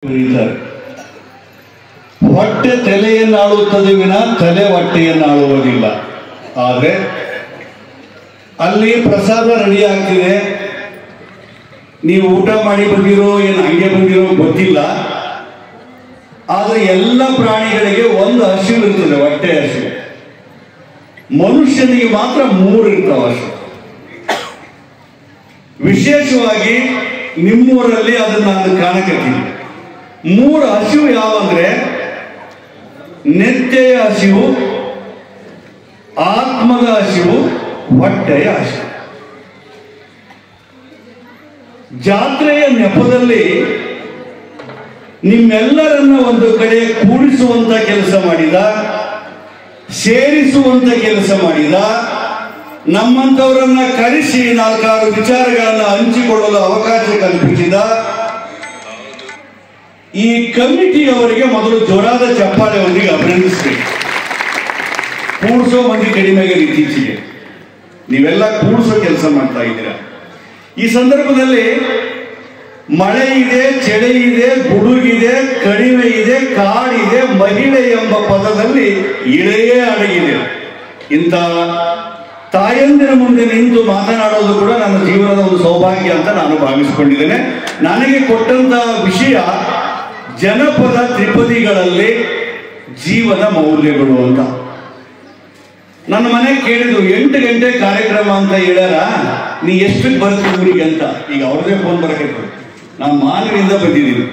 ಬರೀತಾರೆ. ಹೊಟ್ಟೆ ತಲೆಯನ್ನಾಳುತ್ತದೆ ವಿನ ತಲೆ ಹೊಟ್ಟೆಯನ್ನಾಳುವುದಿಲ್ಲ. ಆದರೆ ಅಲ್ಲಿ ಪ್ರಸಾದ ರೆಡಿ ಆಗ್ತಿದೆ, ನೀವು ಊಟ ಮಾಡಿ ಬಂದಿರೋ ಏನು ಹಂಗೆ ಬಂದಿರೋ ಗೊತ್ತಿಲ್ಲ. ಆದರೆ ಎಲ್ಲ ಪ್ರಾಣಿಗಳಿಗೆ ಒಂದು ಹಸಿವು ಇರ್ತದೆ, ಹೊಟ್ಟೆ ಹಸಿವು. ಮನುಷ್ಯನಿಗೆ ಮಾತ್ರ 3 ಇರ್ತಾವ ಹಸಿವು. ವಿಶೇಷವಾಗಿ ನಿಮ್ಮೂರಲ್ಲಿ ಅದನ್ನ ನಾನು ಕಾಣಕತ್ತೀನಿ. 3 ಹಸಿವು ಯಾವಂದ್ರೆ ನೆತ್ತೆಯ ಹಸಿವು, ಆತ್ಮದ ಹಸಿವು, ಹೊಟ್ಟೆಯ ಹಸಿವು. ಜಾತ್ರೆಯ ನೆಪದಲ್ಲಿ ನಿಮ್ಮೆಲ್ಲರನ್ನ ಒಂದು ಕಡೆ ಕೂಡಿಸುವಂತ ಕೆಲಸ ಮಾಡಿದ, ಸೇರಿಸುವಂತ ಕೆಲಸ ಮಾಡಿದ, ನಮ್ಮಂತವರನ್ನ ಕರೆಸಿ 4-6 ವಿಚಾರಗಳನ್ನ ಹಂಚಿಕೊಳ್ಳಲು ಅವಕಾಶ ಕಲ್ಪಿಸಿದ ಈ ಕಮಿಟಿಯವರಿಗೆ ಮೊದಲು ಜೋರಾದ ಚಪ್ಪಾಳೆ ಒಂದಿಗೆ ಅಭಿನಂದಿಸಬೇಕು. ಕೂಡಿಸೋ ಮಂದಿ ಕಡಿಮೆಗೆ ಇತ್ತೀಚೆಗೆ ನೀವೆಲ್ಲ ಕೂಡಿಸೋ ಕೆಲಸ ಮಾಡ್ತಾ ಇದ್ದೀರಾ. ಈ ಸಂದರ್ಭದಲ್ಲಿ ಮಳೆ ಇದೆ, ಚಳಿ ಇದೆ, ಗುಡುಗಿದೆ, ಕಡಿಮೆ ಇದೆ, ಕಾಡಿದೆ, ಮಹಿಳೆ ಎಂಬ ಪದದಲ್ಲಿ ಇಳೆಯೇ ಅಡಗಿದೆ. ಇಂಥ ತಾಯಂದಿರ ಮುಂದೆ ನಿಂತು ಮಾತನಾಡೋದು ಕೂಡ ನನ್ನ ಜೀವನದ ಒಂದು ಸೌಭಾಗ್ಯ ಅಂತ ನಾನು ಭಾವಿಸಿಕೊಂಡಿದ್ದೇನೆ. ನನಗೆ ಕೊಟ್ಟಂತ ವಿಷಯ ಜನಪದ ತ್ರಿಪದಿಗಳಲ್ಲಿ ಜೀವನ ಮೌಲ್ಯಗಳು ಅಂತ. ನನ್ನ ಮನೆ ಕೇಳಿದ್ರು, 8 ಗಂಟೆ ಕಾರ್ಯಕ್ರಮ ಅಂತ ಹೇಳ್ಯಾರ, ನೀ ಎಷ್ಟಕ್ಕೆ ಬರ್ತೀವಿ ಊರಿಗೆ ಅಂತ. ಈಗ ಅವ್ರದೇ ಫೋನ್ ಬರಕ್ಕೆ ನಾನು ಮಾನವಿಯಿಂದ ಬಂದಿದ್ದೀನಿ.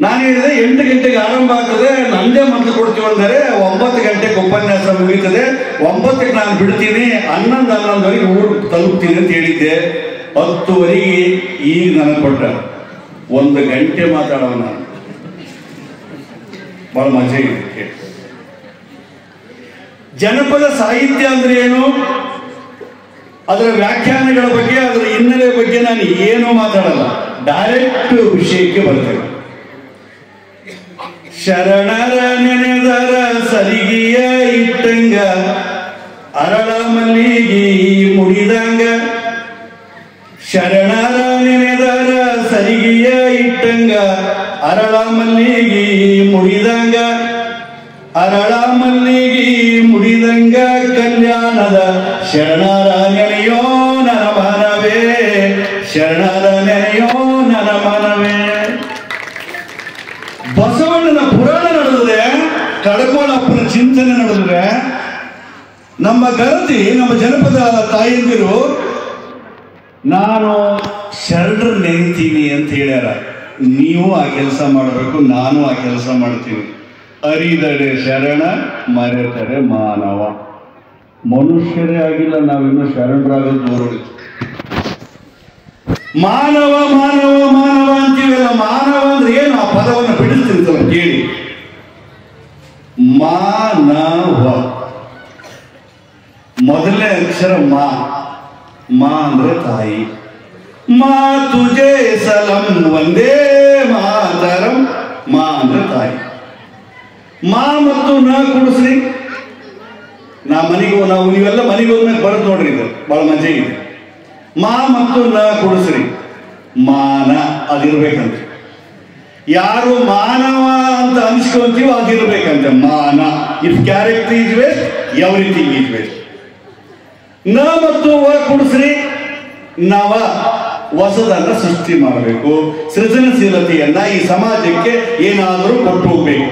ನಾನು ಹೇಳಿದೆ 8 ಗಂಟೆಗೆ ಆರಂಭ ಆಗ್ತದೆ, ನಂದೇ ಮಂತ್ರ ಕೊಡ್ತೀವಿ ಅಂದರೆ 9 ಗಂಟೆಗೆ ಉಪನ್ಯಾಸ ಮುಗೀತದೆ, 9ಕ್ಕೆ ನಾನು ಬಿಡ್ತೀನಿ, 11-11ವರೆಗೆ ಊರು ತಲುಪ್ತೀನಿ ಅಂತ ಹೇಳಿದ್ದೆ. 10ವರೆಗೆ ಈಗ ನನಗೆ ಕೊಟ್ಟ 1 ಗಂಟೆ ಮಾತಾಡೋ ನಾನು. ಬಹಳ ಮಜಾ ಇದೆ. ಜನಪದ ಸಾಹಿತ್ಯ ಅಂದ್ರೆ ಏನು, ಅದರ ವ್ಯಾಖ್ಯಾನಗಳ ಬಗ್ಗೆ, ಅದರ ಹಿನ್ನೆಲೆ ಬಗ್ಗೆ ನಾನು ಏನು ಮಾತಾಡಲ್ಲ, ಡೈರೆಕ್ಟ್ ವಿಷಯಕ್ಕೆ ಬರ್ತೇನೆ. ಶರಣರ ನೆನೆದರ ಸರಿಗಿಯ ಇಟ್ಟಂಗ, ಅರಳ ಮಲ್ಲಿಗೆ ಮುಡಿದಂಗ. ಶರಣರ ನೆನೆದರ ಸರಿಗಿಯ ಇಟ್ಟಂಗ, ಅರಳ ಮಲ್ಲಿಗೆ ಮುಡಿದಂಗ. ಅರಳ ಮಲ್ಲಿಗೆ ಮುಡಿದಂಗ ಕಲ್ಯಾಣದ ಶರಣರ ನೆನೆಯೋ ನನ್ನ ಮನವೇ, ಶರಣರ ನೆನೆಯೋ ನನ್ನ ಮನವೇ. ಬಸವಣ್ಣನ ಪುರಾಣ ನಡೆದಿದೆ, ಕಡಕೋಳಪ್ಪನ ಚಿಂತನೆ ನಡೆದಿದೆ. ನಮ್ಮ ಗರತಿ, ನಮ್ಮ ಜನಪದ ತಾಯಂದಿರು ನಾನು ಶರಣರ ನೆನೆತೀನಿ ಅಂತ ಹೇಳ್ಯಾರ. ನೀವು ಆ ಕೆಲಸ ಮಾಡಬೇಕು, ನಾನು ಆ ಕೆಲಸ ಮಾಡ್ತೀನಿ. ಅರಿದಡೆ ಶರಣ, ಮರೆತರೆ ಮಾನವ. ಮನುಷ್ಯರೇ ಆಗಿಲ್ಲ, ನಾವಿನ್ನು ಶರಣರಾಗೋದು ದೂರ. ಮಾನವ ಮಾನವ ಮಾನವ ಅಂತೀವಲ್ಲ, ಮಾನವ ಅಂದ್ರೆ ಏನು? ಆ ಪದವನ್ನು ಬಿಡಿಸ್ತಿರ್ತಲ್ಲ ಕೇಳಿ. ಮಾನವ ಮೊದಲನೇ ಅಕ್ಷರ ಮಾ. ಮಾ ಅಂದ್ರೆ ತಾಯಿ. ಮಾ ತುಜೆ ಸಲಂ ಒಂದೇ ಮಾತರಂ. ಮಾ ಅಂದ್ರೆ ತಾಯಿ. ಮಾ ಮತ್ತು ನ ಕುಡಿಸ್ರಿ. ನಾವು ನೀವೆಲ್ಲ ಮನೆಗೆ ಹೋದ್ಮೇಲೆ ಬರೋದು ನೋಡ್ರಿ, ಇದು ಬಹಳ ಮಜಾ ಇದೆ. ಮಾ ಮತ್ತು ನ ಕುಡಿಸ್ರಿ. ಮಾನ ಅದಿರ್ಬೇಕಂತೆ. ಯಾರು ಮಾನವ ಅಂತ ಅನ್ಸ್ಕೊಂತೀವೋ ಅದಿರ್ಬೇಕಂತೆ ಮಾನ. If character is waste, everything is waste. ನ ಮತ್ತು ವ ಕುಡಿಸ್ರಿ. ನವ ಹೊಸದನ್ನ ಸೃಷ್ಟಿ ಮಾಡಬೇಕು. ಸೃಜನಶೀಲತೆಯನ್ನ ಈ ಸಮಾಜಕ್ಕೆ ಏನಾದರೂ ಕೊಟ್ಟು ಹೋಗ್ಬೇಕು.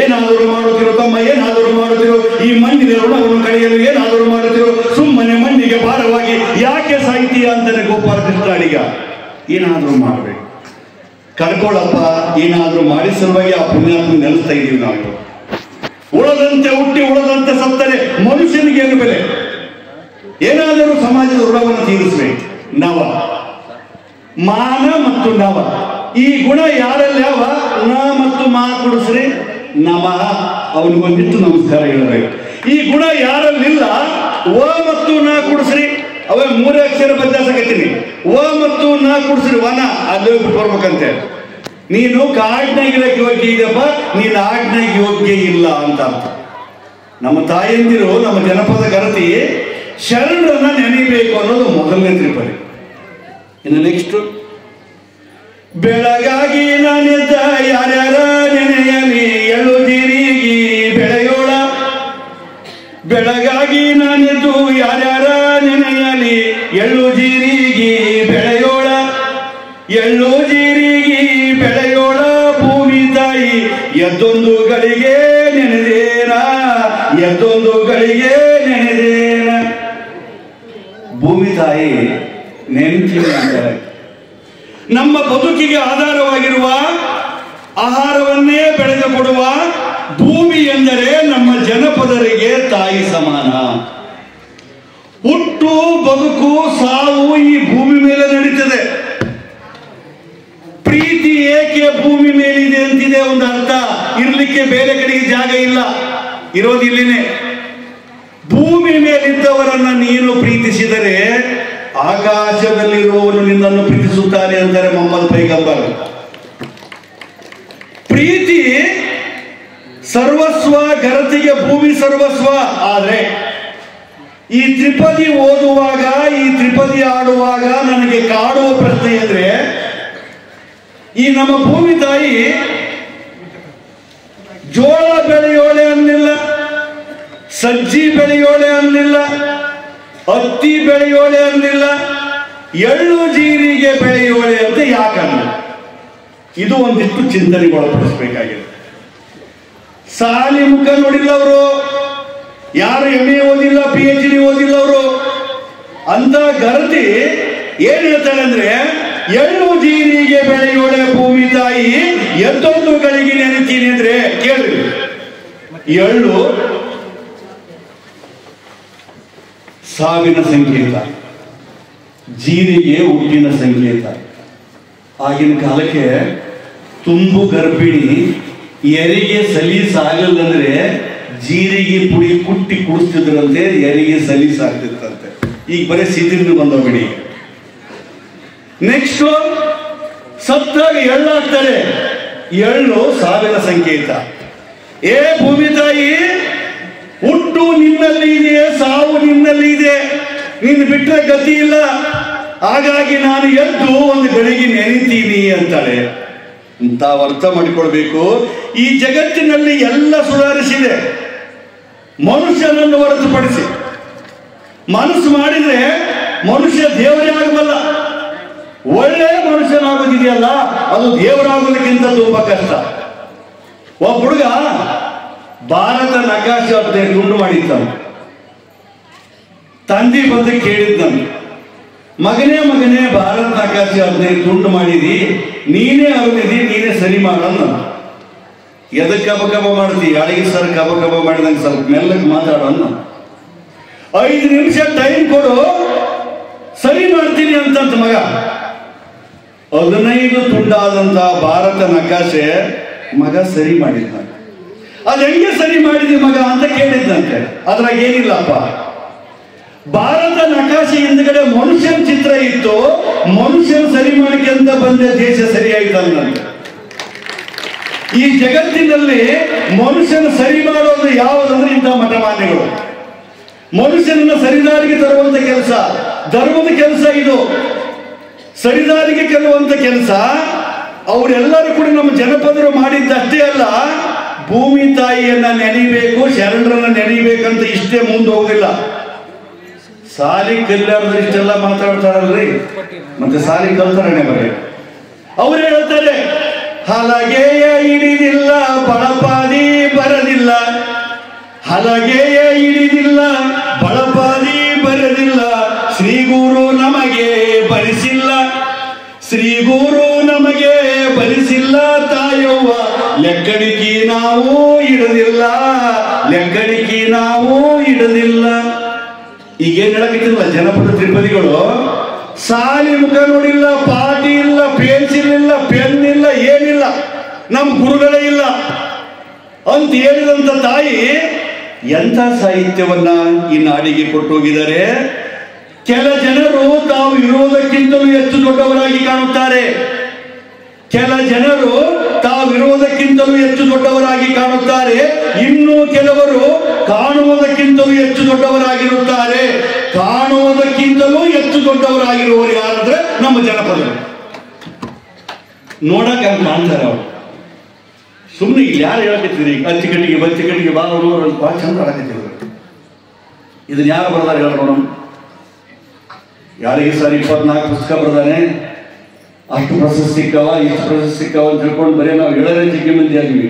ಏನಾದರೂ ಮಾಡುತ್ತಿರೋ ತಮ್ಮ, ಏನಾದರೂ ಮಾಡುತ್ತಿರೋ ಈ ಮಣ್ಣಿನ ಋಣವನ್ನು ಕಳೆಯಲು ಏನಾದರೂ ಮಾಡುತ್ತಿರೋ, ಸುಮ್ಮನೆ ಮಣ್ಣಿಗೆ ಭಾರವಾಗಿ ಯಾಕೆ ಸಾಹಿತ್ಯ ಅಂತಾನೆ ಗೋಪಾಲ ಕೃಷ್ಣಾಡಿಗ. ಏನಾದರೂ ಮಾಡಬೇಕು. ಕಡ್ಕೊಳ್ಳಪ್ಪ ಏನಾದರೂ ಮಾಡಿ ಸಲುವಾಗಿ ಆ ಪುಣ್ಯಾತ್ಮ ನೆಲೆಸ್ತಾ ಇದ್ದೀವಿ ನಾವು. ಉಳದಂತೆ ಹುಟ್ಟಿ ಉಳದಂತೆ ಸತ್ತರೆ ಮನುಷ್ಯನಿಗೆ ಏನು ಬೆಲೆ? ಏನಾದರೂ ಸಮಾಜದ ಋಣವನ್ನು ತೀರಿಸಬೇಕು. ನವ ಮಾನ ಮತ್ತು ನವ ಈ ಗುಣ ಯಾರಲ್ಲಿ ಯಾವ? ನ ಮತ್ತು ಮಾ ಕುಡಿಸ್ರಿ. ನಮಃ ಅವನಿಗೊಂದಿತ್ತು ನಮಸ್ಕಾರ ಹೇಳಬೇಕು. ಈ ಗುಣ ಯಾರಲ್ಲಿಲ್ಲ, ವ ಮತ್ತು ನ ಕುಡಿಸ್ರಿ. ಅವ 3 ಅಕ್ಷರ ಬದಲಾಯಿಸಕತ್ತೀನಿ. ವ ಮತ್ತು ನ ಕುಡಿಸ್ರಿ. ವನ ಅಲ್ಲಿ ಹೋಗ್ಬಿಟ್ಟು ಬರ್ಬೇಕಂತೆ. ನೀನು ಕಾಡ್ನಾಗಿರಕ್ಕೆ ಯೋಗ್ಯ ಇದೆಪ್ಪ, ನೀನು ಆಡ್ನಾಗ ಯೋಗ್ಯ ಇಲ್ಲ ಅಂತ ಅರ್ಥ. ನಮ್ಮ ತಾಯಂದಿರು, ನಮ್ಮ ಜನಪದ ಗರತಿ ಶರಣರನ್ನ ನೆನೆಯಬೇಕು ಅನ್ನೋದು ಮೊದಲನೇ ತ್ರಿಪದಿ. ಇನ್ನು ನೆಕ್ಸ್ಟ್ ಬೆಳಗಾಗಿ ನಾನಿದ್ದ ಯಾರ್ಯಾರ ನೆನೆಯಲಿ ಎಳ್ಳು ಜೀರಿಗೆ ಬೆಳೆಯೋಳ. ಬೆಳಗಾಗಿ ನಾನಿದ್ದು ಯಾರ್ಯಾರ ನೆನೆಯಲಿ ಎಳ್ಳು ಜೀರಿಗೆ ಬೆಳೆಯೋಳ. ಎಳ್ಳು ಜೀರಿಗೆ ಬೆಳೆಯೋಳ ಭೂಮಿ ತಾಯಿ ಎದ್ದೊಂದು ಗಳಿಗೆ ನೆನೆದೇನ. ಎದ್ದೊಂದು ಗಳಿಗೆ ನೆನೆದೇನ. ಭೂಮಿ ತಾಯಿ ನೆನಪಿನ ಅಂತಾರೆ. ನಮ್ಮ ಬದುಕಿಗೆ ಆಧಾರವಾಗಿರುವ ಆಹಾರವನ್ನೇ ಬೆಳೆದು ಕೊಡುವ ಭೂಮಿ ಎಂದರೆ ನಮ್ಮ ಜನಪದರಿಗೆ ತಾಯಿ ಸಮಾನ. ಹುಟ್ಟು ಬದುಕು ಸಾವು ಈ ಭೂಮಿ ಮೇಲೆ ನಡೀತದೆ. ಪ್ರೀತಿ ಏಕೆ ಭೂಮಿ ಮೇಲಿದೆ ಅಂತಿದೆ ಒಂದು ಅರ್ಥ. ಇರ್ಲಿಕ್ಕೆ ಬೇರೆ ಕಡೆಗೆ ಜಾಗ ಇಲ್ಲ, ಇರೋದಿಲ್ಲಿನೇ. ಭೂಮಿ ಮೇಲಿದ್ದವರನ್ನ ನೀನು ಪ್ರೀತಿಸಿದರೆ ಆಕಾಶದಲ್ಲಿರುವವನು ನಿನ್ನನ್ನು ಪ್ರೀತಿಸುತ್ತಾನೆ ಅಂತಾರೆ ಮೊಹಮ್ಮದ್ ಪೈಗಂಬರ್. ಪ್ರೀತಿ ಸರ್ವಸ್ವ, ಘನತೆಗೆ ಭೂಮಿ ಸರ್ವಸ್ವ. ಆದ್ರೆ ಈ ತ್ರಿಪದಿ ಓದುವಾಗ, ಈ ತ್ರಿಪದಿ ಆಡುವಾಗ ನನಗೆ ಕಾಡುವ ಪ್ರಶ್ನೆ ಅಂದ್ರೆ, ಈ ನಮ್ಮ ಭೂಮಿ ತಾಯಿ ಜೋಳ ಬೆಳೆಯೋಳೆ ಅನ್ನಲಿಲ್ಲ, ಸಜ್ಜಿ ಬೆಳೆಯೋಳೆ ಅನ್ನಲಿಲ್ಲ, ಹತ್ತಿ ಬೆಳೆಯೋಳೆ ಅನ್ನಲಿಲ್ಲ, ಎಳ್ಳು ಜೀರಿಗೆ ಬೆಳೆಯೋಳೆ ಅಂತ ಯಾಕಂದ್ರೆ ಇದು ಒಂದಿಷ್ಟು ಚಿಂತನೆಗೆ ಒಳಪಡಿಸಬೇಕಾಗಿದೆ. ಸಾಲಿ ಮುಖ ನೋಡಿಲ್ಲ ಅವರು, ಯಾರು MA ಓದಿಲ್ಲ, PhD ಓದಿಲ್ಲ ಅವರು. ಅಂತ ಗರತಿ ಏನ್ ಹೇಳ್ತಾಳೆ ಅಂದ್ರೆ, ಎಳ್ಳು ಜೀರಿಗೆ ಬೆಳೆಯೋಳೆ ಭೂಮಿ ತಾಯಿ ಎದ್ದೊಂದು ಗಳಿಗೆ ನೆನೆತೀನಿ ಅಂದ್ರೆ ಕೇಳ್ರಿ. ಎಳ್ಳು ಸಾವಿನ ಸಂಕೇತ, ಜೀರಿಗೆ ಹುಟ್ಟಿನ ಸಂಕೇತ. ಆಗಿನ ಕಾಲಕ್ಕೆ ತುಂಬು ಗರ್ಭಿಣಿ ಎರಿಗೆ ಸಲೀಸಾಗಲ್ಲಂದ್ರೆ ಜೀರಿಗೆ ಪುಡಿ ಕುಟ್ಟಿ ಕುಡಿಸ್ತಿದ್ರಂತೆ, ಎರಿಗೆ ಸಲೀಸಾಗ್ತಿತ್ತಂತೆ. ಈಗ ಬರೀ ಸಿದ್ಧಿನ ಬಂದೋಗ್ಬಿಡಿ. ನೆಕ್ಸ್ಟ್ ಸತ್ತಾಗ ಎಳ್ಳು ಹಾಕ್ತಾರೆ. ಎಳ್ಳು ಸಾವಿನ ಸಂಕೇತ. ಏ ಭೂಮಿ ತಾಯಿ, ಹುಟ್ಟು ನಿನ್ನಲ್ಲಿ ಇದೆ, ಸಾವು ನಿನ್ನಲ್ಲಿ ಇದೆ, ನೀನು ಬಿಟ್ಟರೆ ಗತಿ ಇಲ್ಲ. ಹಾಗಾಗಿ ನಾನು ಎದ್ದು ಒಂದು ಗಳಿಗೆ ನೆನೆತೀನಿ ಅಂತಾಳೆ. ತಾವು ಅರ್ಥ ಮಾಡಿಕೊಳ್ಬೇಕು, ಈ ಜಗತ್ತಿನಲ್ಲಿ ಎಲ್ಲ ಸುಧಾರಿಸಿದೆ ಮನುಷ್ಯನನ್ನು ಹೊರತುಪಡಿಸಿ. ಮನಸ್ಸು ಮಾಡಿದ್ರೆ ಮನುಷ್ಯ ದೇವರೇ ಆಗಬಲ್ಲ. ಒಳ್ಳೆ ಮನುಷ್ಯನಾಗೋದಿದೆಯಲ್ಲ, ಅದು ದೇವರಾಗೋದಕ್ಕಿಂತ ತುಂಬಾ ಕಷ್ಟ. ಒಬ್ಬ ಹುಡುಗ ಭಾರತ ನಕಾಶೆ ಅಂತ ತುಂಡು ಮಾಡಿದ್ದಾನೆ. ತಂದೆ ಬಂದು ಕೇಳಿದ್ದಾನೆ, ಮಗನೇ ಮಗನೇ ಭಾರತ ನಕಾಶೆ ಅಂತ ತುಂಡು ಮಾಡಿದಿ, ನೀನೇ ಅರಿದಿ, ನೀನೇ ಸರಿ ಮಾಡೋಣ. ಎದಕ್ಕೆ ಕಬ ಕಬ ಮಾಡ್ತಿ? ಅಡಿಗೆ ಸರ್ ಕಬ ಕಬ ಮಾಡಿದಂಗೆ ಸ್ವಲ್ಪ ಮೆಲ್ಲಗೆ ಮಾತಾಡೋಣ. 5 ನಿಮಿಷ ಟೈಮ್ ಕೊಡು, ಸರಿ ಮಾಡ್ತೀನಿ ಅಂತಂತ ಮಗ. 15 ತುಂಡಾದಂತ ಭಾರತ ನಕಾಶೆ ಮಗ ಸರಿ ಮಾಡಿದ್ದ. ಅದು ಹೆಂಗೆ ಸರಿ ಮಾಡಿದಿ ಮಗ ಅಂತ ಕೇಳಿದ್ದಂತೆ. ಅದ್ರಾಗ ಏನಿಲ್ಲಪ್ಪ, ಭಾರತ ನಕಾಶೆ ಹಿಂದ್ಗಡೆ ಮನುಷ್ಯನ ಚಿತ್ರ ಇತ್ತು, ಮನುಷ್ಯನ ಸರಿ ಮಾಡಿಕೆ ಅಂತ ಬಂದ ದೇಶ ಸರಿ ಆಯ್ತಂತೆ. ಈ ಜಗತ್ತಿನಲ್ಲಿ ಮನುಷ್ಯನ ಸರಿ ಮಾಡೋದು ಯಾವುದಂದ್ರೆ ಇಂಥ ಮಠಮಾನ್ಯಗಳು. ಮನುಷ್ಯನನ್ನ ಸರಿದಾರಿಗೆ ತರುವಂತ ಕೆಲಸ, ಧರ್ಮದ ಕೆಲಸ ಇದು. ಸರಿದಾರಿಗೆ ಕೆಲವಂತ ಕೆಲಸ ಅವರೆಲ್ಲರೂ ಕೂಡ ನಮ್ಮ ಜನಪದರು ಮಾಡಿದ್ದಷ್ಟೇ ಅಲ್ಲ, ಭೂಮಿ ತಾಯಿಯನ್ನ ನೆನೆಯಬೇಕು, ಶರಣರನ್ನ ನೆನೆಯಬೇಕಂತ ಇಷ್ಟೇ ಮುಂದೆ ಹೋಗಿಲ್ಲ. ಸಾಲಿ ಕಲ್ಯಾಣದಲ್ಲಿ ಇಷ್ಟೆಲ್ಲ ಮಾತಾಡ್ತಾರಲ್ರಿ, ಮತ್ತೆ ಸಾಲಿ ಕಲ್ತಾರನೆ ಬರೀ. ಅವ್ರು ಹೇಳ್ತಾರೆ, ಹಲಗೆಯ ಹಿಡಿದಿಲ್ಲ ಬಳಪಾದಿ ಬರದಿಲ್ಲ, ಹಲಗೆಯ ಹಿಡಿದಿಲ್ಲ ಬಳಪಾದಿ ಬರದಿಲ್ಲ, ಶ್ರೀ ಗುರು ನಮಗೆ ಬರಿಸಿಲ್ಲ, ಶ್ರೀ ಗುರು ನಮಗೆ ಬರಿಸಿಲ್ಲ ತಾಯವ್ವ, ಲೆಕ್ಕಡಿಕೆ ನಾವು ಇಡದಿಲ್ಲ, ಲೆಕ್ಕಡಿಕೆ ನಾವು ಇಡದಿಲ್ಲ. ಈಗೇನ್ ಹೇಳಕ್ಕಿಲ್ಲ ಜನಪದ ತ್ರಿಪದಿಗಳು, ಸಾಲಿ ಮುಖ ನೋಡಿಲ್ಲ, ಪಾಟಿ ಇಲ್ಲ, ಪೆನ್ಸಿಲ್ ಇಲ್ಲ, ಪೆನ್ ಇಲ್ಲ, ಏನಿಲ್ಲ, ನಮ್ಮ ಗುರುಗಳೇ ಇಲ್ಲ ಅಂತ ಹೇಳಿದಂತ ತಾಯಿ ಎಂಥ ಸಾಹಿತ್ಯವನ್ನ ಈ ನಾಡಿಗೆ ಕೊಟ್ಟೋಗಿದ್ದಾರೆ. ಕೆಲ ಜನರು ತಾವು ಇರುವುದಕ್ಕಿಂತಲೂ ಹೆಚ್ಚು ದೊಡ್ಡವರಾಗಿ ಕಾಣುತ್ತಾರೆ. ಕೆಲ ಜನರು ತಾವು ಇರುವುದಕ್ಕಿಂತಲೂ ಹೆಚ್ಚು ದೊಡ್ಡವರಾಗಿ ಕಾಣುತ್ತಾರೆ. ಇನ್ನು ಕೆಲವರು ಕಾಣುವುದಕ್ಕಿಂತಲೂ ಹೆಚ್ಚು ದೊಡ್ಡವರಾಗಿರುತ್ತಾರೆ. ಕಾಣುವುದಕ್ಕಿಂತಲೂ ಹೆಚ್ಚು ದೊಡ್ಡವರಾಗಿರುವವರು ಯಾರಂದ್ರೆ ನಮ್ಮ ಜನಪದರು. ನೋಡಕ್ಕೆ ಹಂಗೆ ಕಾಣ್ತಾರೆ ಅವರು. ಸುಮ್ಮನೆ ಇಲ್ಲಿ ಯಾರು ಹೇಳಕತ್ತೀರಿ ಅತ್ತಿ ಕಟ್ಟಿಗೆ ಬತ್ತಿ ಕಟ್ಟಿಗೆ ಬಾ ಅವರು ಭಾಳ ಚಂದ ಹೇಳಕತ್ತಿದ್ರು. ಇದನ್ನ ಯಾರು ಬರ್ದಾರೆ ಹೇಳ ನೋಡೋಣ. ಯಾರಿಗೆ ಸರ್ 24 ಪುಸ್ತಕ ಬರ್ದಾನೆ, ಅಷ್ಟು ಪ್ರಶಸ್ತಿ ಸಿಕ್ಕವ ಇಷ್ಟು ಪ್ರಶಸ್ತಿ ಸಿಕ್ಕವ ಅಂತ ತಿಳ್ಕೊಂಡು ಬರೀ ನಾವು ಹೇಳೋದೇ ಜಿಗ್ಗೆ ಮಂದಿ ಆಗಿವಿ.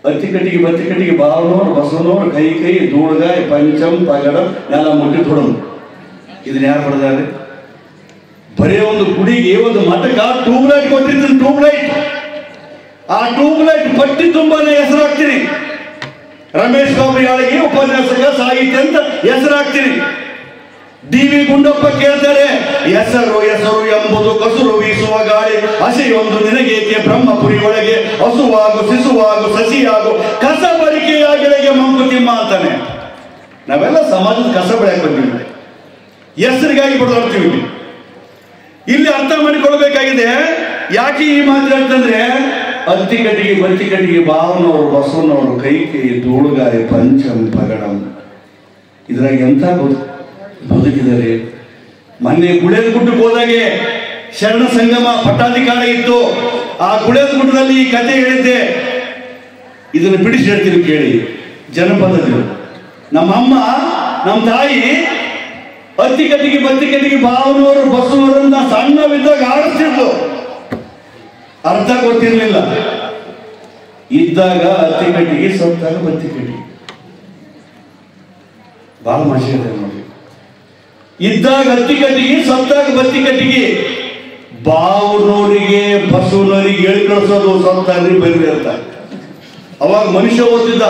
ಅತ್ತಿ ಕಟ್ಟಿಗೆ ಬತ್ತಿ ಕಟ್ಟಿಗೆ ಬಾವನೋರು ಬಸವನೋರು ಕೈ ಕೈ ಧೂಳ್ಗಾಯ್ ಪಂಚಮ್ ಪಗಡ ಎಲ್ಲ ಮುಟ್ಟಿ ತೊಡೋದು. ಇದನ್ನ ಯಾರು ಬರ್ದಾರೆ? ಬರೀ ಒಂದು ಗುಡಿಗೆ ಒಂದು ಮಠಕ್ಕೆ ಟ್ಯೂಬ್ಲೈಟ್ ಕೊಟ್ಟಿದ್ದೀನಿ. ಟ್ಯೂಬ್ಲೈಟ್, ಆ ಟ್ಯೂಬ್ಲೈಟ್ ಪಟ್ಟಿ ತುಂಬಾನೇ ಹೆಸರಾಗ್ತೀನಿ. ರಮೇಶ್ ಬಾಬು ಯಾಳಿಗೆ ಉಪನ್ಯಾಸಕ ಸಾಹಿತ್ಯ ಅಂತ ಹೆಸರಾಗ್ತೀನಿ. DV ಗುಂಡಪ್ಪ ಕೇಳ್ತಾರೆ, ಹೆಸರು ಹೆಸರು ಎಂಬುದು ಕಸುರು ವೀಸುವ ಗಾಳಿ, ಹಸಿಯೊಂದು ನಿನಗೇಕೆ ಬ್ರಹ್ಮಪುರಿ ಒಳಗೆ, ಹಸುವಾಗು ಶಿಸುವಾಗು ಸಸಿಯಾಗು ಕಸ ಬರಿಕೆಯಾಗಿಳೆಗೆ ಮಂಕುತಿಮ್ಮ ಅಂತಾನೆ. ನಾವೆಲ್ಲ ಸಮಾಜದ ಕಸ ಬೆಳೆಯಕ್ಕೆ ಬಂದಿವಿ, ಹೆಸರಿಗಾಗಿ ಬದಲಾಡ್ತೀವಿ. ಇಲ್ಲಿ ಅರ್ಥ ಮಾಡಿಕೊಳ್ಬೇಕಾಗಿದೆ. ಯಾಕೆ ಈ ಮಾತು ಹೇಳ್ತಂದ್ರೆ, ಅತ್ತಿ ಕಟ್ಟಿಗೆ ಬತ್ತಿ ಕಟ್ಟಿಗೆ ಬಾವನವರು ಬಸವನವರು ಕೈ ಕೈ ಧೂಳುಗಾರಿ ಪಂಚಮ್ ಪಗಡಂ, ಇದ್ರಾಗ ಎಂತ ಬದುಕಿದ್ದಾರೆ. ಮೊನ್ನೆ ಗುಳೇದ ಗುಡ್ಡಕ್ಕೆ ಹೋದಾಗೆ ಶರಣ ಸಂಗಮ ಪಟ್ಟಾಧಿಕಾರ ಇತ್ತು. ಆ ಗುಳೇದ ಗುಡ್ಡದಲ್ಲಿ ಈ ಕಥೆ ಹೇಳಿದ್ದೆ. ಇದನ್ನು ಬಿಡಿಸಿ ಹೇಳ್ತೀನಿ ಕೇಳಿ. ಜನಪದಗಳು ನಮ್ಮಮ್ಮ ನಮ್ಮ ತಾಯಿ ಅತ್ತಿ ಕಟ್ಟಿಗೆ ಬತ್ತಿ ಕಟ್ಟಿಗೆ ಬಾವನವರು ಬಸವನವರನ್ನ ಸಣ್ಣವಿದ್ದಾಗ ಆಡಿಸ್ತಿದ್ಲು. ಅರ್ಥ ಗೊತ್ತಿರಲಿಲ್ಲ. ಇದ್ದಾಗ ಅತ್ತಿ ಕಟ್ಟಿಗೆ, ಸತ್ತಾಗ ಬತ್ತಿ ಕಟ್ಟಿಗೆ. ಬಹಳ ಮಜಾ ಇದೆ ನೋಡಿ. ಇದ್ದಾಗ ಅತ್ತಿ ಕಟ್ಟಿಗೆ, ಸತ್ತಾಗ ಬತ್ತಿ ಕಟ್ಟಿಗೆ. ಬಾವನವರಿಗೆ ಬಸವನವರಿಗೆ ಹೇಳಿ ಕಳಿಸೋದು ಸತ್ತಾಗ್ರಿ ಬರ್ರಿ ಅಂತ. ಅವಾಗ ಮನುಷ್ಯ ಓದ್ತಿದ್ದ.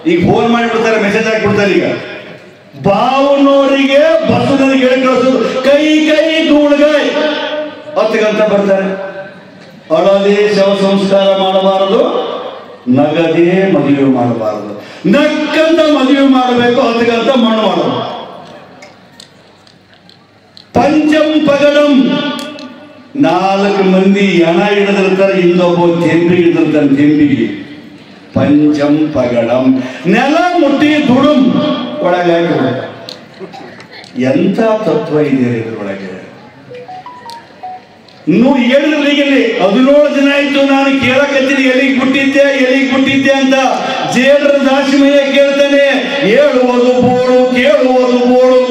ಈಗ ಫೋನ್ ಮಾಡಿಬಿಡ್ತಾರೆ, ಮೆಸೇಜ್ ಹಾಕ್ಬಿಡ್ತಾರೆ. ಈಗ ಬಾವನವರಿಗೆ ಬಸವನವರಿಗೆ ಹೇಳಿ ಕಳಿಸೋದು ಕೈ ಕೈ ಧೂಳ್ಗಾಯ್ ಹತ್ತಗಂತ ಬರ್ತಾರೆ. ಅಳದೇ ಶವ ಸಂಸ್ಕಾರ ಮಾಡಬಾರದು, ನಗದೇ ಮದುವೆ ಮಾಡಬಾರದು. ನಕ್ಕಂತ ಮದುವೆ ಮಾಡಬೇಕು, ಹತ್ತಗಂತ ಮಣ್ಣು ಮಾಡಬೇಕು. ಪಂಚಂ ಪಗಡಂ, 4 ಮಂದಿ ಹಣ ಹಿಡಿದಿರ್ತಾರೆ, ಇನ್ನೊಬ್ಬ ತೆಂಬಿ ಹಿಡಿದಿರ್ತಾನೆ ತೆಂಬಿಗೆ. ಪಂಚಂ ಪಗಡಂ, ನೆಲ ಮುಟ್ಟಿ ದುಡುಂ ಒಳಗಾಗಿ. ಎಂಥ ತತ್ವ ಇದೆ ಇದ್ರೊಳಗೆ. ನೋಡಿ ಹೇಳಿದ್ರಲ್ಲಿ ಈಗಲ್ಲಿ 17 ದಿನ ಆಯ್ತು ನಾನು ಕೇಳಕತ್ತೀನಿ, ಎಲ್ಲಿಗೆ ಬಿಟ್ಟಿದ್ದೆ ಅಂತ. ಜೇಡ್ರ ದಾಸಿಮಯ್ಯ ಕೇಳ್ತಾನೆ, ಹೇಳುವುದು ಬೋಳು ಕೇಳುವುದು ಬೋಳು,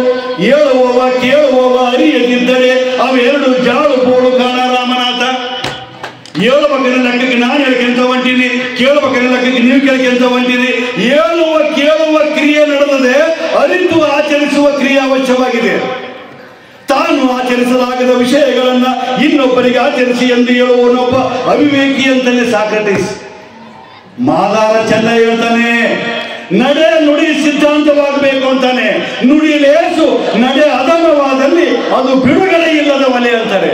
ಹೇಳುವವ ಕೇಳುವವ ಅರಿಯದಿದ್ದರೆ ಅವೆರಡು ಜಾಳು ಬೋಳು ಕಾಣ ರಾಮನಾಥ. ಹೇಳಬೇಕನ್ನ ಲೆಕ್ಕಕ್ಕೆ ನಾನು ಹೇಳ್ಕೊಂತ ಹೊಂಟೀನಿ, ಕೇಳಬೇಕನ್ನ ಲೆಕ್ಕಕ್ಕೆ ನೀವು ಕೇಳ್ಕೊಂತ ಹೊಂಟೀನಿ. ಕೇಳುವ ಕ್ರಿಯೆ ನಡೆದದೆ, ಅರಿತು ಆಚರಿಸುವ ಕ್ರಿಯೆ ಅವಶ್ಯವಾಗಿದೆ. ತಾನು ಆಚರಿಸಲಾಗದ ವಿಷಯಗಳನ್ನ ಇನ್ನೊಬ್ಬರಿಗೆ ಆಚರಿಸಿ ಎಂದು ಹೇಳುವನೊಬ್ಬ ಅವಿವೇಕಿ ಅಂತಾನೆ ಸಾಕ್ರಟೀಸ್. ಮಾದಾರ ಚೆನ್ನ ಹೇಳ್ತಾನೆ, ನಡೆ ನುಡಿ ಸಿದ್ಧಾಂತವಾಗಬೇಕು ಅಂತಾನೆ. ನುಡಿ ಲೇಸು, ನಡೆ ಅಧಮವಾದಲ್ಲಿ ಅದು ಬಿಡುಗಡೆ ಇಲ್ಲದ ಒಲೆ ಅಂತಾರೆ.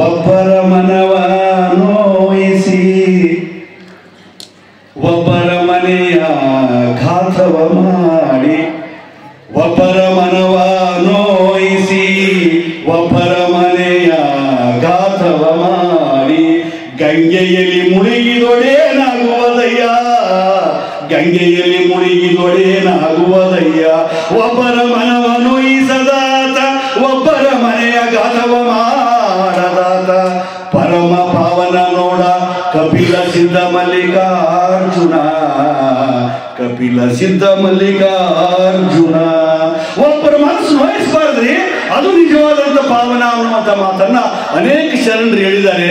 ಒಬ್ಬರ ಮನವ ನೋಯಿಸಿ ಒಬ್ಬರ ಮನೆಯ ಘಾತವ ಮಾಡಿ, ಒಬ್ಬರ ಮನವ ನೋಯಿಸಿ ಒಬ್ಬರ ಮನೆಯ ಘಾತವ ಮಾಡಿ, ಗಂಗೆಯಲ್ಲಿ ಮುಳುಗಿದೊಡೇನಾಗುವುದಯ್ಯ, ಗಂಗೆಯಲ್ಲಿ ಮುಳುಗಿದೊಡೇನಾಗುವುದಯ್ಯ. ಒಬ್ಬರ ಮನವ ನೋಯಿಸದಾತ, ಒಬ್ಬರ ಮನೆಯ ಘಾತವ ಮಾಡದಾತ. ಪರಮ ಪಾವನ ನೋಡ ಕಪಿಲ ಸಿದ್ಧ ಮಲ್ಲಿಕಾರ್ಜುನ, ಕಪಿಲ ಸಿದ್ಧ ಮಲ್ಲಿಕಾರ್ಜುನ. ಒಬ್ಬರ ಮನಸ್ಸು ನೋಯಿಸಬಾರ್ದ್ರಿ, ಅದು ನಿಜವಾದಂತ ಪಾವನ ಅನ್ನುವಂಥ ಮಾತನ್ನ ಅನೇಕ ಶರಣರು ಹೇಳಿದ್ದಾರೆ.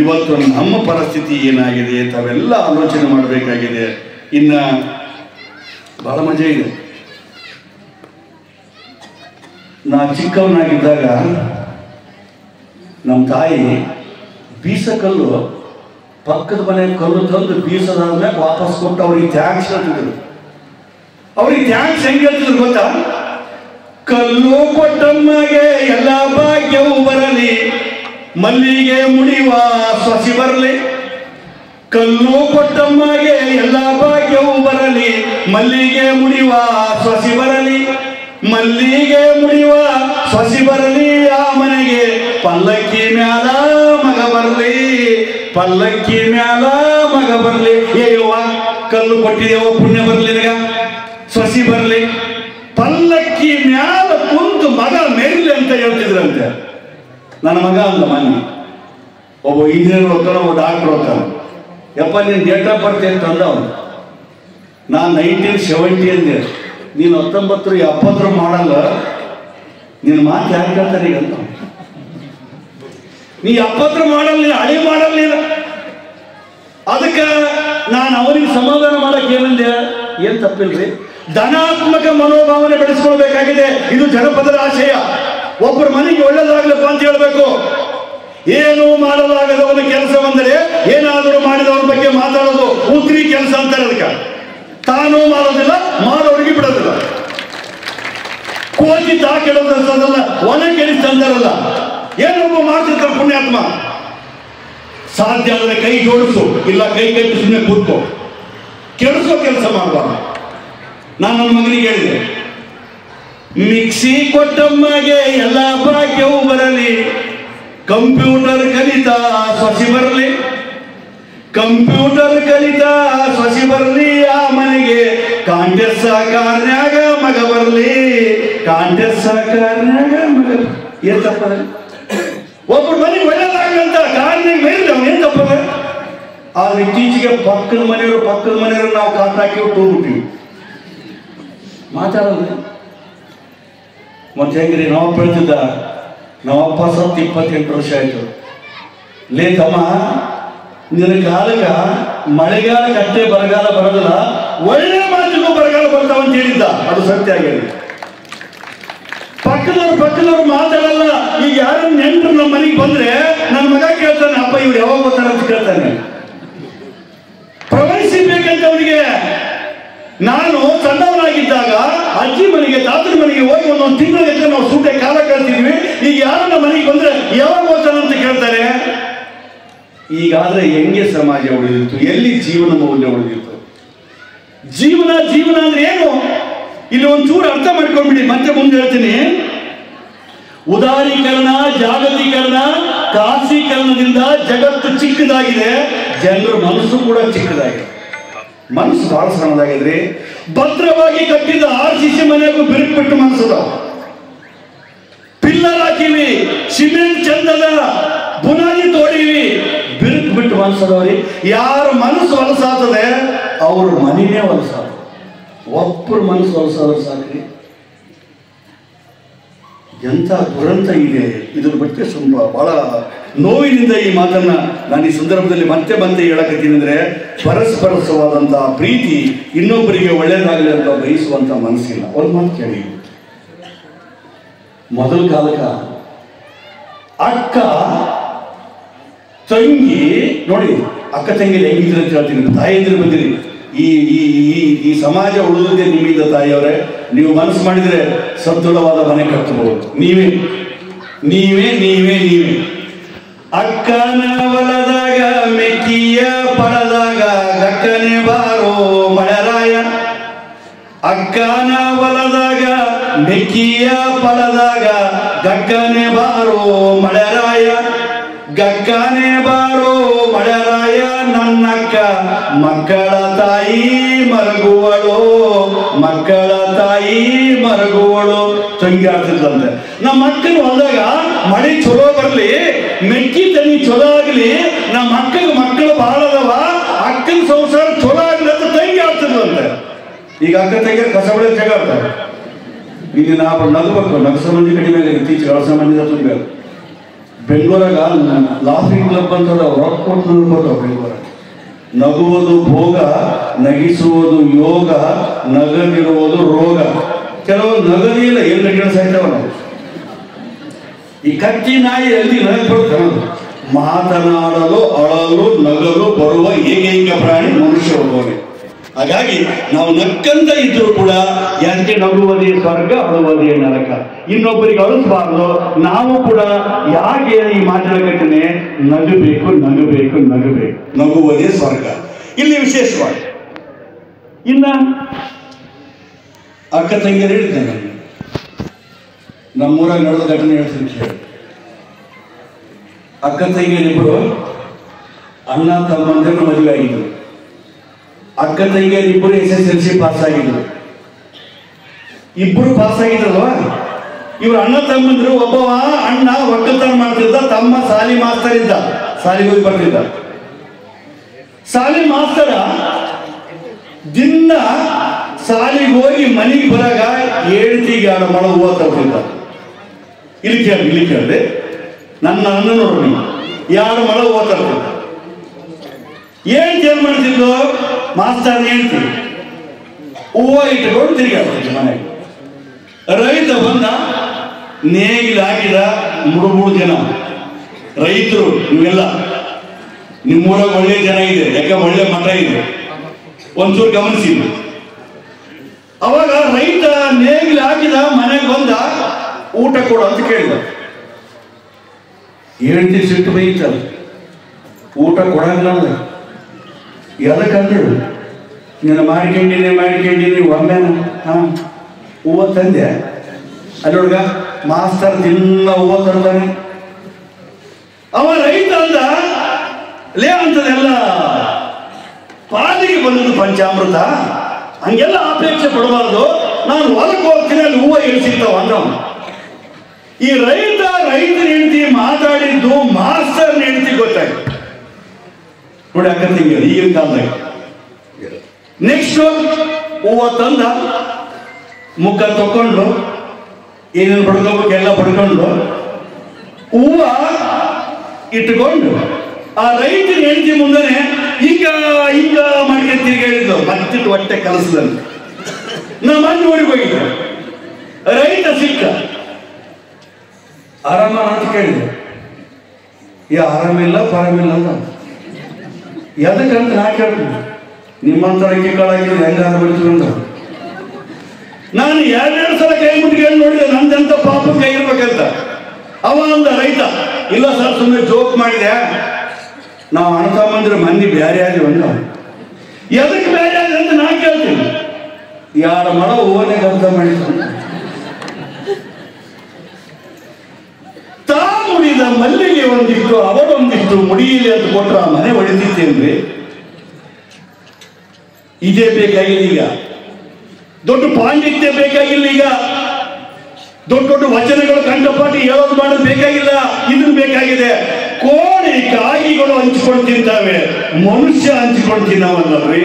ಇವತ್ತು ನಮ್ಮ ಪರಿಸ್ಥಿತಿ ಏನಾಗಿದೆ ತಾವೆಲ್ಲ ಆಲೋಚನೆ ಮಾಡಬೇಕಾಗಿದೆ. ಇನ್ನ ಬಹಳ ಮಜಾ ಇದೆ. ನಾ ಚಿಕ್ಕವನಾಗಿದ್ದಾಗ ನಮ್ಮ ತಾಯಿ ಬೀಸಕಲ್ಲು ಪಕ್ಕದ ಮನೆ ಕಲ್ಲು ತಂದು ಬೀಸದಾದ್ಮೇಲೆ ವಾಪಸ್ ಕೊಟ್ಟು ಅವ್ರಿಗೆ ಥ್ಯಾಂಕ್ಸ್ ಹೇಳ್ತಿದ್ರು. ಅವ್ರಿಗೆ ಥ್ಯಾಂಕ್ಸ್ ಹೆಂಗೆ ಹೇಳ್ತಿದ್ರು ಗೊತ್ತಾ? ಕಲ್ಲು ಕೊಟ್ಟಮ್ಮಗೆ ಎಲ್ಲ ಭಾಗ್ಯವು ಬರಲಿ, ಮಲ್ಲಿಗೆ ಮುಡಿಯುವ ಸೊಸಿ ಬರಲಿ. ಕಲ್ಲು ಕೊಟ್ಟಮ್ಮಗೆ ಎಲ್ಲ ಭಾಗ್ಯವು ಬರಲಿ, ಮಲ್ಲಿಗೆ ಮುಡಿಯುವ ಸೊಸಿ ಬರಲಿ. ಮಲ್ಲಿಗೆ ಮುಡಿಯುವ ಸೊಸಿ ಬರಲಿ, ಆ ಮನೆಗೆ ಪಲ್ಲಕ್ಕಿ ಮ್ಯಾಲ ಮಗ ಬರಲಿ, ಪಲ್ಲಕ್ಕಿ ಮ್ಯಾಲ ಮಗ ಬರಲಿ. ಏಯವ್ವ ಕಲ್ಲು ಕೊಟ್ಟಿದೇವ, ಪುಣ್ಯ ಬರಲಿ, ನಿನಗ ಸೊಸಿ ಬರಲಿ, ಪಲ್ಲಕ್ಕಿ ಮ್ಯಾಲ ಕುಂತು ಮಗ ಮೆರಿಲಿ ಅಂತ ಹೇಳ್ತಿದ್ರಂತೆ. ನನ್ನ ಮಗ ಅಂದ ಮೊನ್ನೆ ಒಬ್ಬ ಇಂಜಿನಿಯರ್ ಹೋಗ್ತಾನೆ, ಒಬ್ಬ ಡಾಕ್ಟರ್ ಹೋಗ್ತಾನೆ. ಯಪ್ಪ ನೀನು ಡೇಟ್ ಆಫ್ ಬರ್ತ್ ಅಂತ ಅಂದ ಅವನು. ನಾನು 1970 ಅಂದೆ. ನೀನು 1970 ಮಾಡಲ್ಲ, ನಿನ್ನ ಮಾತು ಯಾಕೆ ಕೇಳ್ತಾರೆ ಈಗ ಅಂತ. ನೀ 70 ಮಾಡಲ್ಲ, ನೀನು ಹಳೆ ಮಾಡಲ್ಲ ನೀನು. ಅದಕ್ಕೆ ನಾನು ಅವನಿಗೆ ಸಮಾಧಾನ ಮಾಡಕ್ಕೆ ಏನಂದೆ, ಏನ್ ತಪ್ಪಿಲ್ರಿ, ಧನಾತ್ಮಕ ಮನೋಭಾವನೆ ಬೆಳೆಸ್ಕೊಳ್ಬೇಕಾಗಿದೆ. ಇದು ಜನಪದರ ಆಶಯ. ಒಬ್ಬರ ಮನೆಗೆ ಒಳ್ಳೇದಾಗ್ಲಪ್ಪ ಅಂತ ಹೇಳ್ಬೇಕು. ಏನು ಮಾಡಲಾಗದವನ ಕೆಲಸವೆಂದರೆ ಏನಾದರೂ ಮಾಡಿದವರ ಬಗ್ಗೆ ಮಾತಾಡೋದು ಉತ್ರಿ ಕೆಲಸ ಅಂತಾರೆ. ಅದಕ್ಕೆ ತಾನೂ ಮಾಡೋದಿಲ್ಲ, ಮಾಡೋರಿಗೆ ಬಿಡೋದಿಲ್ಲ. ಕೋಚಿ ತಾ ಕೆಡೋದಲ್ಲ, ಒಣ ಕೆಡಿಸ್ತಂತಾರಲ್ಲ. ಏನೊಬ್ಬ ಮಾಡ್ತಿರ್ತಾರೆ ಪುಣ್ಯಾತ್ಮ. ಸಾಧ್ಯ ಆದರೆ ಕೈ ಜೋಡಿಸು, ಇಲ್ಲ ಕೈ ಕಟ್ಟಿ ಸುಮ್ಮನೆ ಕೂತ್ಕೋ. ಕೆಡಿಸೋ ಕೆಲಸ ಮಾಡಬಾರ್ದು. ನಾನು ನನ್ನ ಮಗನಿಗೆ ಹೇಳಿದೆ, ಮಿಕ್ಸಿ ಕೊಟ್ಟಮ್ಮಗೆ ಎಲ್ಲ ಭಾಗ್ಯವು ಬರಲಿ, ಕಂಪ್ಯೂಟರ್ ಕಲಿತಾ ಸೊಸಿ ಬರಲಿ, ಕಂಪ್ಯೂಟರ್ ಕಲಿತಾ ಸೊಸಿ ಬರಲಿ, ಆ ಮನೆಗೆ ಕಾಂಟೆಸ್ ಕಾರ್ನ್ಯಾಗ ಮಗ ಬರಲಿ, ಕಾಂಟೆಸ್ ಕಾರ್ನ್ಯಾಗ ಮಗ. ಏನ್ ತಪ್ಪದ? ಒಬ್ಬರು ಮನೆಗೆ ಒಳ್ಳೇದಾಗಂತ ಕಾರ್ನ್ಯಾಗ ಮೇಲಿಲ್ಲ, ಅವನು ಏನ್ ತಪ್ಪದ? ಆದ್ರೆ ಇತ್ತೀಚೆಗೆ ಪಕ್ಕದ ಮನೆಯವರು ನಾವು ಕಾಟಾಕಿ ಹೋಗ್ಬಿಟ್ಟಿವಿ, ಮಾತಾಡೋದು. ಮತ್ತೆ ಹೆಂಗ್ರಿ ನಾವಪ್ಪ ಹೇಳ್ತಿದ್ದ, ನಾವಪ್ಪ ಸತ್ತು 28 ವರ್ಷ ಆಯ್ತು. ಲೇ ತಮ್ಮ, ನಿನ್ನ ಕಾಲಕ್ಕ ಮಳೆಗಾಲ ಕಟ್ಟೆ ಬರಗಾಲ ಬರೋದಿಲ್ಲ, ಒಳ್ಳೆ ಮಾತಿಗೂ ಬರಗಾಲ ಬರ್ತಾವಂತ ಹೇಳಿದ್ದ. ಅದು ಸತ್ಯ ಆಗಿದೆ. ಪಕ್ಕದವ್ರು ಮಾತಾಡಲ್ಲ. ಈಗ ಯಾರು ನೆಂಟರು ನಮ್ಮ ಮನೆಗೆ ಬಂದ್ರೆ ನನ್ನ ಮಗ ಕೇಳ್ತಾನೆ, ಅಪ್ಪ ಇವ್ರು ಯಾವಾಗ ಬರ್ತಾರ ಅಂತ ಕೇಳ್ತಾನೆ. ಪ್ರವಹಿಸಬೇಕಂತ ಅವನಿಗೆ. ನಾನು ಸಣ್ಣವನಾಗಿದ್ದಾಗ ಅಜ್ಜಿ ಮನೆಗೆ ತಾತನ ಮನೆಗೆ ಹೋಗಿ ಒಂದೊಂದು ತಿಂಗಳಿಗೆ ನಾವು ಸೂಟೆ ಕಾಲ ಕಳ್ತಿದ್ವಿ. ಈಗ ಯಾರು ನಮ್ಮ ಮನೆಗೆ ಬಂದ್ರೆ ಯಾವಾಗ ಹೋಗ್ತಾನಂತ ಕೇಳ್ತಾರೆ. ಈಗಾದ್ರೆ ಹೆಂಗೆ ಸಮಾಜ ಉಳಿದಿತ್ತು, ಎಲ್ಲಿ ಜೀವನ ಮೌಲ್ಯ ಉಳಿದಿತ್ತು? ಜೀವನ ಅಂದ್ರೆ ಏನು? ಇಲ್ಲಿ ಒಂಚೂರು ಅರ್ಥ ಮಾಡ್ಕೊಂಡ್ಬಿಡಿ, ಮತ್ತೆ ಮುಂದೆ ಹೇಳ್ತೀನಿ. ಉದಾರೀಕರಣ, ಜಾಗತೀಕರಣ, ಖಾಸೀಕರಣದಿಂದ ಜಗತ್ತು ಚಿಕ್ಕದಾಗಿದೆ, ಜನರ ಮನಸ್ಸು ಕೂಡ ಚಿಕ್ಕದಾಗಿದೆ. ಮನಸ್ಸು ಬಹಳ ಸಣ್ಣದಾಗಿದ್ರಿ. ಭದ್ರವಾಗಿ ಕಟ್ಟಿದ RCC ಮನೆಗೂ ಬಿರುಕ್ಬಿಟ್ಟು ಮನಸ್ಸದ. ಪಿಲ್ಲರ್ ಹಾಕಿವಿ, ಸಿಮೆಂಟ್ ಚಂದದ ಬುನಾದಿ ತೋಡಿವಿ, ಬಿರುಕು ಬಿಟ್ಟು ಮನಸ್ಸದವ್ರಿ. ಯಾರ ಮನಸ್ಸು ಹೊಲಸಾತದೆ ಅವ್ರ ಮನೆಯೇ ಹೊಲಸಾದ. ಒಬ್ಬರ ಮನಸ್ಸು ಹೊಲಸಾದ್ರೆ ಸಾಕ್ರಿ. ಎಂಥ ದುರಂತ ಇದೆ. ಇದ್ರ ಬಗ್ಗೆ ತುಂಬ ಬಹಳ ನೋವಿನಿಂದ ಈ ಮಾತನ್ನ ನಾನು ಈ ಸಂದರ್ಭದಲ್ಲಿ ಮತ್ತೆ ಹೇಳಕತ್ತೀನಿ. ಅಂದ್ರೆ ಪರಸ್ಪರವಾದಂತಹ ಪ್ರೀತಿ, ಇನ್ನೊಬ್ಬರಿಗೆ ಒಳ್ಳೇದಾಗಲಿ ಅಂತ ಬಯಸುವಂತ ಮನಸ್ಸಿಲ್ಲ. ಒಂದು ಮಾತು ಕೇಳಿ, ಮೊದಲ ಕಾಲಕ್ಕ ಅಕ್ಕ ತಂಗಿ ನೋಡಿ, ಅಕ್ಕ ತಂಗಿ ಹೆಂಗಿದ್ರೆ ಅಂತ ಹೇಳ್ತೀನಿ. ತಾಯಿಯಂದ್ರೆ ಬಂದಿರಿ. ಈ ಸಮಾಜ ಉಳಿದೇ ನಿಮ್ಮಿಂದ. ತಾಯಿಯವರೇ, ನೀವು ಮನಸ್ಸು ಮಾಡಿದ್ರೆ ಸದೃಢವಾದ ಮನೆ ಕಟ್ಟಬಹುದು. ನೀವೇ ಅಕ್ಕನ ಹೊಲದಾಗ ಮೆಕ್ಕಿಯ ಪಡದಾಗ ಗಕ್ಕನೆ ಬಾರೋ ಮಳೆರಾಯ. ಅಕ್ಕನ ಹೊಲದಾಗ ಮೆಕ್ಕಿಯ ಪಡದಾಗ ಗಕ್ಕನೆ ಬಾರೋ ಮಳೆರಾಯ, ಗಕ್ಕನೆ ಬಾರೋ ಮಳೆರಾಯ. ನನ್ನಕ್ಕ ಮಕ್ಕಳ ತಾಯಿ ಮರಗುವಳು, ಮಕ್ಕಳ ತಾಯಿ ಮರಗುವಳು. ತಂಗಿ ಆಗ್ತಿದ್ದಂತೆ. ನಮ್ಮ ಅಕ್ಕನ ಹೊಲದಾಗ ಮಳೆ ಚಲೋ ಬರ್ಲಿ, ಮೆಕ್ಕಿ ತನಿ ಚಲೋ ಆಗ್ಲಿ, ನಮ್ಮ ಅಕ್ಕಗೆ ಮಕ್ಕಳು ಬಹಳ ಅದಾವ, ಅಕ್ಕನ ಸಂಸಾರ ಚಲೋ ಆಗ್ಲಿ ಅಂತ ತಂಗಿ ಆಗ್ತಿದ್ದಂತೆ. ಈಗ ಅಕ್ಕ ತಂಗಿ ಕಸ ಬಳೆ ಜಗಾಡ್ತಾರೆ. ಈಗ ನಾವು ನಗಬೇಕು, ನಗಸ ಮಂದಿ ಕಡಿಮೆ ಇತ್ತೀಚೆಗೆ ಕಳಸ ಮಂದಿ ತುಂಬಬೇಕು. ಬೆಂಗಳೂರಾಗ ಲಾಫಿಂಗ್ ಕ್ಲಬ್ ಅಂತ ರೊಕ್ಕ ಕೊಟ್ಟು ನಗ್ಬೋದಾವ. ಬೆಂಗಳೂರಾಗ ನಗುವುದು ಭೋಗ, ನಗಿಸುವುದು ಯೋಗ, ನಗದಿರುವುದು ರೋಗ. ಕೆಲವು ನಗದಿ ಇಲ್ಲ, ಏನು ನಗಿನ ಸಾಯ್ತಾವ ನಾವು. ಈ ಕತ್ತಿ ನಾಯಿ ಎಲ್ಲಿ ನಗಬಿಡ್ತಾನ. ಮಾತನಾಡಲು, ಅಳಲು, ನಗಲು ಬರುವ ಏಕೈಕ ಪ್ರಾಣಿ ಮನುಷ್ಯ ಒಬ್ಬನೇ. ಹಾಗಾಗಿ ನಾವು ನಕ್ಕಂತ ಇದ್ರು ಕೂಡ ಯಾಕೆ ನಗುವುದೇ ಸ್ವರ್ಗ, ಅಳುವುದೇ ನರಕ. ಇನ್ನೊಬ್ಬರಿಗೆ ಅಳಿಸಬಾರ್ದು. ನಾವು ಕೂಡ ಯಾಕೆ ಈ ಮಾತಾಡಕಟ್ಟನೆ ನಗಬೇಕು, ನಗುವುದೇ ಸ್ವರ್ಗ. ಇಲ್ಲಿ ವಿಶೇಷವಾಗಿ ಇನ್ನ ಅಕ್ಕ ತಂಗಿಯರು ಹೇಳ್ತೇನೆ. ನಮ್ಮೂರಾಗ ನಡೆದ ಘಟನೆ ಹೇಳ್ತೀನಿ ಕೇಳಿ. ಅಕ್ಕ ತಂಗಿಯರಿಬ್ಬರು ಅಣ್ಣ ತಮ್ಮಂದಿರು ಮದುವೆ ಆಗಿದ್ರು. ಅಕ್ಕ ತಂಗಿಯರಿಬ್ಬರು SSLC ಪಾಸ್ ಆಗಿದ್ರು. ಇಬ್ಬರು ಪಾಸ್ ಆಗಿದ್ರಲ್ವಾ. ಇವ್ರ ಅಣ್ಣ ತಮ್ಮಂದ್ರು. ಒಬ್ಬವ ಅಣ್ಣ ಒಕ್ಕಲ್ತನ ಮಾಡ್ತಿದ್ದ, ತಮ್ಮ ಸಾಲಿ ಮಾಸ್ತರ್ ಇದ್ದ. ಶಾಲೆಗೆ ಹೋಗಿ ಬರ್ತಿದ್ದ. ಶಾಲೆ ಮಾಸ್ತರ ದಿನ ಶಾಲೆಗೆ ಹೋಗಿ ಮನೆಗೆ ಬರಾಗ ಹೇಳ್ತಿಗೆ 2 ಮೊಳ ಹೂವು ತರ್ತಿದ್ದ. ಇಲ್ಲಿ ಕೇಳಿದೆ ನನ್ನ ಅನ್ನ ನೋಡ್ರಿ 2 ಮೊಳ ಹೂವು ತರ್ತಿದ್ದ. ಏನ್ ಮಾಡ್ತಿದ್ದು ಮಾಸ್ತರ್ ಹೇಳ್ತೀವಿ ಹೂವು ಇಟ್ಟುಕೊಂಡು ತಿರುಗಾಡ್ತಿದ್ವಿ ಮನೆಗೆ. ರೈತ ಬಂದ ನೇಗಿಲು ಹಾಕಿದ 3 ಜನ ರೈತರು. ನೀವೆಲ್ಲ ನಿಮ್ಮೂರಾಗ ಒಳ್ಳೆ ಜನ ಇದೆ, ಯಾಕೆ ಒಳ್ಳೆ ಮಠ ಇದೆ, ಒಂಚೂರು ಗಮನಿಸಿ. ಅವಾಗ ರೈತ ನೇಗಿಲು ಹಾಕಿದ ಮನೆಗೆ ಬಂದ ಊಟ ಕೊಡು ಅಂತ ಕೇಳಿದ. ಹೇಳ್ತಿ ಸಿಟ್ಟು ಬೈತಲ್ಲ, ಊಟ ಕೊಡಂಗಿಲ್ಲ. ಎದಕ್ಕಂದ್ರೆ ನೀನು ಮಾಡ್ಕೊಂಡಿನಿ ಒಮ್ಮೆನ ಹೂವು ತಂದೆ. ಅಲ್ಲಿ ಹುಡುಗ ಮಾಸ್ತರ್ ದಿನ ಹೂವು ತರ್ತಾನೆ. ಅವ ರೈತ ಅಂದ ಲೇ ಅಂತದೆಲ್ಲ ಪಾಲಿಗೆ ಬಂದದ್ದು ಪಂಚಾಮೃತ, ಹಂಗೆಲ್ಲ ಅಪೇಕ್ಷೆ ಪಡಬಾರ್ದು, ನಾನು ಹೊಲಕ್ಕೆ ಹೋಗ್ತೀನಿ ಅಲ್ಲಿ ಹೂವು ಎಲ್ಲಿ ಸಿಗ್ತಾವ ಅಂದ. ಈ ರೈತನ ಹೆಂಡತಿ ಮಾತಾಡಿದ್ದು ಮಾಸ್ತರ್ ಹೆಂಡತಿ ಗೊತ್ತಾಯ್ತು ನೋಡಿ. ಯಾಕಂತ ಈಗಿನ ಕಾಲದಾಗ ನೆಕ್ಸ್ಟ್ ಹೂವು ತಂದ, ಮುಖ ತಕೊಂಡು ಏನೇನು ಬಡ್ಕೋಬೇಕೆಲ್ಲ ಬಡ್ಕೊಂಡು ಹೂವ ಇಟ್ಟುಕೊಂಡು ಆ ರೈತನ ಹೆಂಡತಿ ಮುಂದನೆ ಈಗ ಮಾಡ್ಕೊಂಡು ತಿರುಗಾಡಿದ್ದು. ಮತ್ತಿಟ್ಟು ಹೊಟ್ಟೆ ಕಲಸದಲ್ಲಿ ನಾ ಮಣ್ಣು ನೋಡಿ ಹೋಗಿದ್ದೆ. ರೈತ ಸಿಕ್ಕ ಆರಾಮ ಅಂತ ಕೇಳಿದೆ. ಆರಾಮಿಲ್ಲ ಪರಾಮಿಲ್ಲ ಅಂತ. ಎದಕ್ಕಂತ ನಾ ಕೇಳ್ತೀನಿ, ನಿಮ್ಮಂತ ಅಕ್ಕಿ ಕಾಳಾಕಿದ್ರೆ ಹೆಂಗಾರ ಬಿಡ್ತೀವಿ ಅಂತ. ನಾನು 2 ಸಲ ಕೈ ಮುಟ್ಕೊಂಡು ನೋಡಿದೆ ನಂದಂತ ಪಾಪ ಕೈ ಇರ್ಬೇಕಂತ. ಅವ ಅಂದ ರೈತ, ಇಲ್ಲ ಸರ್ ಸುಮ್ಮನೆ ಜೋಕ್ ಮಾಡಿದೆ, ನಾವು ಅಣ್ಣ ತಮ್ಮಂದ್ರೆ ಮಂದಿ ಬ್ಯಾರೆ ಆದ್ವಿ ಅಂದ. ಎದಕ್ಕೆ ಬ್ಯಾರೆ ಆದ್ರೆ ಅಂತ ನಾ ಕೇಳ್ತೀನಿ. 2 ಮೊಳ ಹೂವನೇ ಅರ್ಥ ಮಾಡಿದ. ತಾ ಮುಡಿದ ಮಲ್ಲಿಗೆ ಒಂದಿಷ್ಟು ಅವರೊಂದಿಷ್ಟು ಮುಡಿಯಿಲಿ ಅಂತ ಕೊಟ್ರ ಮನೆ ಹೊಡೆದಿತ್ತೇನ್ರಿ. ಇದೇ ಬೇಕಾಗಿಲ್ಲ ಈಗ, ದೊಡ್ಡ ಪಾಂಡಿತ್ಯ ಬೇಕಾಗಿಲ್ಲ ಈಗ, ದೊಡ್ಡ ವಚನಗಳು ಕಂಠಪಾಠಿ ಹೇಳೋದು ಮಾಡೋದು ಬೇಕಾಗಿಲ್ಲ. ಇದನ್ನು ಬೇಕಾಗಿದೆ. ಕೋಳಿ ಕಾಯಿಗಳು ಹಂಚಿಕೊಂಡು ತಿಂತಾವೆ, ಮನುಷ್ಯ ಹಂಚಿಕೊಂಡು ತಿನ್ನವಲ್ಲರಿ.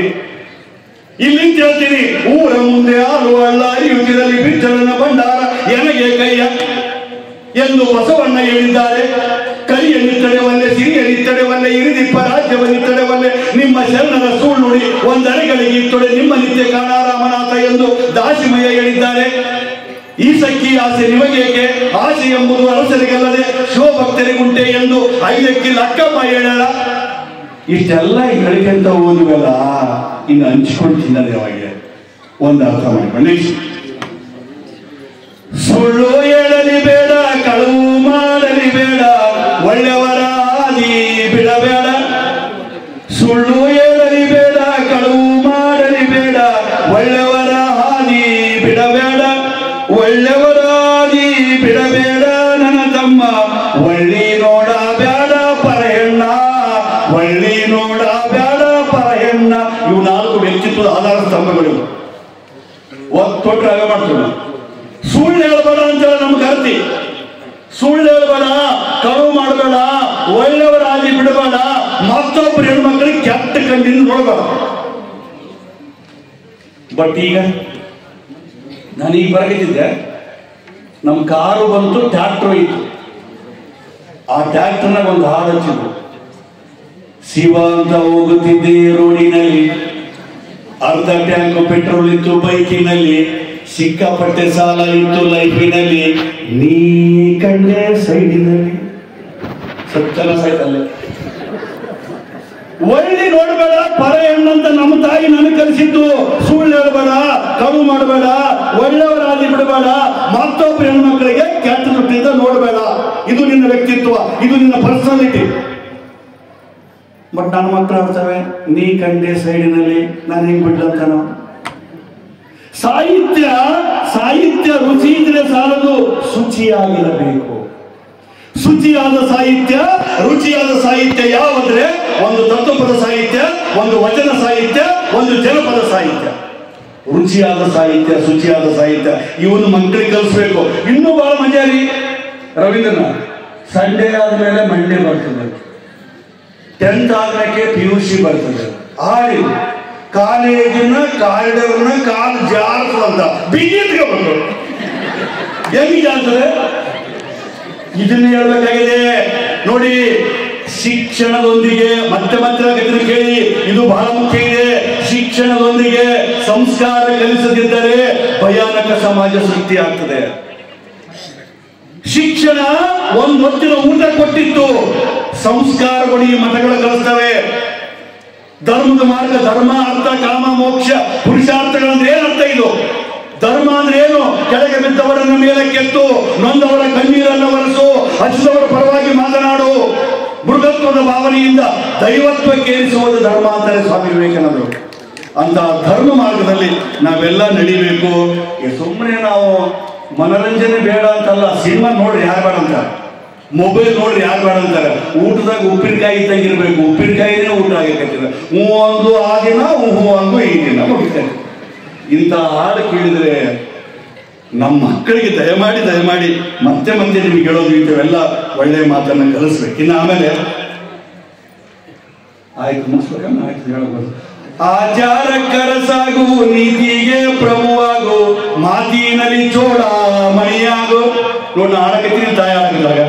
ಇಲ್ಲಿ ಹೇಳ್ತೀನಿ, ಊರ ಮುಂದೆ ಆಳುವಲ್ಲ ಯುದ್ಧದಲ್ಲಿ ಬಿಟ್ಟಲನ ಭಂಡಾರ ಎನಗೆ ಕೈಯ ಎಂದು ಬಸವಣ್ಣ ಹೇಳಿದ್ದಾರೆ. ಕೈಯನ್ನಿತ್ತಡೆವಲ್ಲೇ ಸಿರಿಯನ್ನಿತ್ತಡೆವಲ್ಲೇ ಇರಿದಿಪ್ಪ ರಾಜ್ಯವನ್ನಿತ್ತಡೆವಲ್ಲೇ ನಿಮ್ಮ ಶರಣರ ಸುಳ್ಳು ನುಡಿ ಒಂದರೆಗಳಿಗೆ ಇತ್ತೊಡೆ ನಿಮ್ಮ ನಿತ್ಯ ಕಾಣ ರಾಮನಾಥ ಎಂದು ದಾಸಿಮಯ್ಯ ಹೇಳಿದ್ದಾರೆ. ಈ ಸಖಿ ಆಸೆ ನಿಮಗೇಕೆ, ಆಸೆ ಎಂಬುದು ಅರಸರಿಗಲ್ಲದೆ ಶಿವಭಕ್ತರಿಗುಂಟೆ ಎಂದು 5ಕ್ಕೆ ಲಕ್ಕಮ್ಮ ಹೇಳಲ್ಲ. ಇಷ್ಟೆಲ್ಲ ಹೇಳಿಕೆಂತ ಓದುವಲ್ಲ, ಇನ್ನು ಹಂಚ್ಕೊಂಡು ತಿನ್ನದೆ ಅವಾಗೆ ಒಂದು ಅರ್ಥ ಮಾಡಿಕೊಳ್ಳಿ. ಸುಳ್ಳು ಹೇಳಲಿ ಬೇಡ, ಕಳವು ಮಾಡಲಿ ಬೇಡ, ಒಳ್ಳೆಯವರ ಹಾದಿ ಬಿಡಬೇಡ. ಸುಳ್ಳು ಹೇಳಲಿ ಬೇಡ, ಕಳವು ಮಾಡಲಿ ಬೇಡ, ಒಳ್ಳೆಯವರ ಹಾದಿ ಬಿಡಬೇಡ. ಒಳ್ಳೆಯವರ ಹಾದಿ ಬಿಡಬೇಡ ನನ್ನ ತಮ್ಮ, ಒಳ್ಳಿ ನೋಡ ಬೇಡ ಪರ ಹೆಣ್ಣ, ಒಳ್ಳಿ ನೋಡ ಬೇಡ ಪರ ಹೆಣ್ಣ. ಇವು 4 ವ್ಯಕ್ತಿತ್ವದ ಆಧಾರ ಸ್ತಂಭಗಳು. ಒತ್ತೊಟ್ಟಾಗ ಮಾಡ್ತೀವಿ. ಸುಳ್ಳು ಹೇಳಬೇಡ ಅಂತೇಳಿ ನಮ್ಗೆ ಅರ್ತಿ. ಸುಳ್ಳು ಹೇಳಬೇಡ, ಕಳುವು ಮಾಡಬೇಡ, ಒಳ್ಳೆಯವರ ಹಾದಿ ಬಿಡಬೇಡ, ಮತ್ತೊಬ್ಬರು ಹೆಣ್ಮಕ್ಳಿಗೆ ಕೆಟ್ಟ ಕಣ್ಣಿಂದ ನೋಡಬೇಡ. ಬಟ್ ಈಗ ನಾನೀಗ ಬರಗಿದ್ದೆ, ನಮ್ಮ ಕಾರು ಬಂತು, ಟ್ರ್ಯಾಕ್ಟರ್ ಇತ್ತು. ಆ ಟ್ರ್ಯಾಕ್ಟರ್ನಾಗ ಒಂದು ಹಾಡು ಹಚ್ಚಿದ್ರು. ಶಿವ ಅಂತ ಹೋಗುತ್ತಿದ್ದೆ ರೋಡಿನಲ್ಲಿ, ಅರ್ಧ ಟ್ಯಾಂಕ್ ಪೆಟ್ರೋಲ್ ಇತ್ತು ಬೈಕಿನಲ್ಲಿ, ಸಿಕ್ಕಾಪಟ್ಟೆ ಸಾಲ ಇತ್ತು ಲೈಫಿನಲ್ಲಿ, ನೀ ಕಂಡೆ ಸೈಡಿನಲ್ಲಿ. ಸತ್ಯನ ಸೈಡಲ್ಲೇ ಒಳ್ಳೆ ನೋಡಬೇಡ ಪರ ಹೆಣ್ಣಂತ ನಮ್ಮ ತಾಯಿ ನನಗೆ ಕಲಿಸಿದ್ದು. ಸುಳ್ಳು ಹೇಳಬೇಡ, ಕಳು ಮಾಡಬೇಡ, ಒಳ್ಳೆಯವರ ಹಾದಿ ಬಿಡಬೇಡ, ಮತ್ತೊಬ್ಬ ಹೆಣ್ಮಕ್ಳಿಗೆ ಕೆಟ್ಟ ದೃಷ್ಟಿಯಿಂದ ನೋಡಬೇಡ. ಇದು ನಿನ್ನ ವ್ಯಕ್ತಿತ್ವ, ಇದು ನಿನ್ನ ಪರ್ಸನಾಲಿಟಿ. ಬಟ್ ನನ್ನ ಮಕ್ಕಳು ಆಡ್ತವೆ, ನೀ ಕಂಡೆ ಸೈಡಿನಲ್ಲಿ, ನಾನು ಹೆಂಗ್ ಬಿಡ್ಲಂತ. ನಾವು ಸಾಹಿತ್ಯ ರುಚಿ ಇದ್ರೆ ಸಾಲದು, ಶುಚಿಯಾಗಿರಬೇಕು. ಶುಚಿಯಾದ ಸಾಹಿತ್ಯ, ರುಚಿಯಾದ ಸಾಹಿತ್ಯ ಯಾವಂದ್ರೆ ಒಂದು ತತ್ವಪದ ಸಾಹಿತ್ಯ, ಒಂದು ವಚನ ಸಾಹಿತ್ಯ, ಒಂದು ಜನಪದ ಸಾಹಿತ್ಯ. ರುಚಿಯಾದ ಸಾಹಿತ್ಯ, ಶುಚಿಯಾದ ಸಾಹಿತ್ಯ ಇವನು ಮಕ್ಕಳಿಗೆ ಕಲಿಸ್ಬೇಕು. ಇನ್ನೂ ಬಹಳ ಮಜಾ ರೀ. ರವೀಂದ್ರನಾಥ್ ಸಂಡೇ ಆದ್ಮೇಲೆ ಮಂಡೇ ಬರ್ತದೆ. 10th ಆದ್ಮೇಲೆ PUC ಬರ್ತದೆ. ಆಡಿ ಕಾಲೇಜಿನ ಕಾರಿಡರ್ನ ಕಾಲು ಜಾರಿಸುವಂತ ಬಿಗಿತ್ಗೆ ಬಂದು ಹೆಂಗೆ ಜಾರ್ತದೆ? ಇದನ್ನ ಹೇಳ್ಬೇಕಾಗಿದೆ ನೋಡಿ. ಶಿಕ್ಷಣದೊಂದಿಗೆ ಮತ್ತೆ ಕೇಳಿ, ಇದು ಬಹಳ ಮುಖ್ಯ ಇದೆ. ಶಿಕ್ಷಣದೊಂದಿಗೆ ಸಂಸ್ಕಾರ ಕಲಿಸದಿದ್ದರೆ ಭಯಾನಕ ಸಮಾಜ ಸೃಷ್ಟಿ ಆಗ್ತದೆ. ಶಿಕ್ಷಣ ಒಂದು ಹೊತ್ತಿನ ಊಟ ಕೊಟ್ಟಿತ್ತು, ಸಂಸ್ಕಾರಗಳು ಈ ಮಠಗಳು ಕಲಿಸ್ತವೆ. ಧರ್ಮದ ಮಾರ್ಗ, ಧರ್ಮ ಅರ್ಥ ಕಾಮ ಮೋಕ್ಷ ಪುರುಷಾರ್ಥಗಳಂದ್ರೆ ಏನರ್ಥ? ಇದು ಧರ್ಮ ಅಂದ್ರೆ ಏನು? ಕೆಳಗೆ ಬಿದ್ದವರನ್ನು ಮೇಲಕ್ಕೆತ್ತು, ನೊಂದವರ ಕಣ್ಣೀರನ್ನು ಒರೆಸು, ಹಸಿದವರ ಪರವಾಗಿ ಮಾತನಾಡು, ಮೃಗತ್ವದ ಭಾವನೆಯಿಂದ ದೈವತ್ವಕ್ಕೇರಿಸುವುದು ಧರ್ಮ ಅಂತಾರೆ ಸ್ವಾಮಿ ವಿವೇಕಾನಂದರು. ಅಂತ ಧರ್ಮ ಮಾರ್ಗದಲ್ಲಿ ನಾವೆಲ್ಲ ನಡಿಬೇಕು. ಸುಮ್ಮನೆ ನಾವು ಮನರಂಜನೆ ಬೇಡ ಅಂತಲ್ಲ, ಸಿನಿಮಾ ನೋಡ್ರಿ ಯಾರು ಬೇಡ ಅಂತಾರೆ, ಮೊಬೈಲ್ ನೋಡ್ರಿ ಯಾರು ಬೇಡ ಅಂತಾರೆ. ಊಟದಾಗ ಉಪ್ಪಿನಕಾಯಿ ಇದ್ದಂಗಿರ್ಬೇಕು, ಉಪ್ಪಿನಕಾಯಿನೇ ಊಟ ಆಗಬೇಕಂತಿದೆ. ಹ್ಞೂ ಅಂದು ಆ ದಿನ, ಹ್ಞೂ ಅಂದು ಈ ದಿನ ಮುಗಿತಾರೆ. ಇಂಥ ಹಾಡು ಕೇಳಿದರೆ ನಮ್ಮ ಮಕ್ಕಳಿಗೆ ದಯಮಾಡಿ ಮತ್ತೆ ನಿಮ್ಗೆ ಹೇಳೋದು ಇಂಥವೆಲ್ಲ ಒಳ್ಳೆಯ ಮಾತನ್ನು ಕಲಿಸ್ಬೇಕು. ಇನ್ನು ಆಮೇಲೆ ಆಯ್ತು ಮುಗಿಸ್ಬೇಕನ್ನ ಆಯ್ತು ಹೇಳಬಹುದು. ಆಚಾರ ಕರಸಾಗು, ನೀತಿಗೆ ಪ್ರಭುವಾಗು, ಮಾತಿನಲ್ಲಿ ಚೋಳ ಮಣಿಯಾಗು. ನೋಡಿ ನಾ ಆಡಕತ್ತೀನಿ, ತಾಯಿ ಆಡಕಿದ್ದಾಗ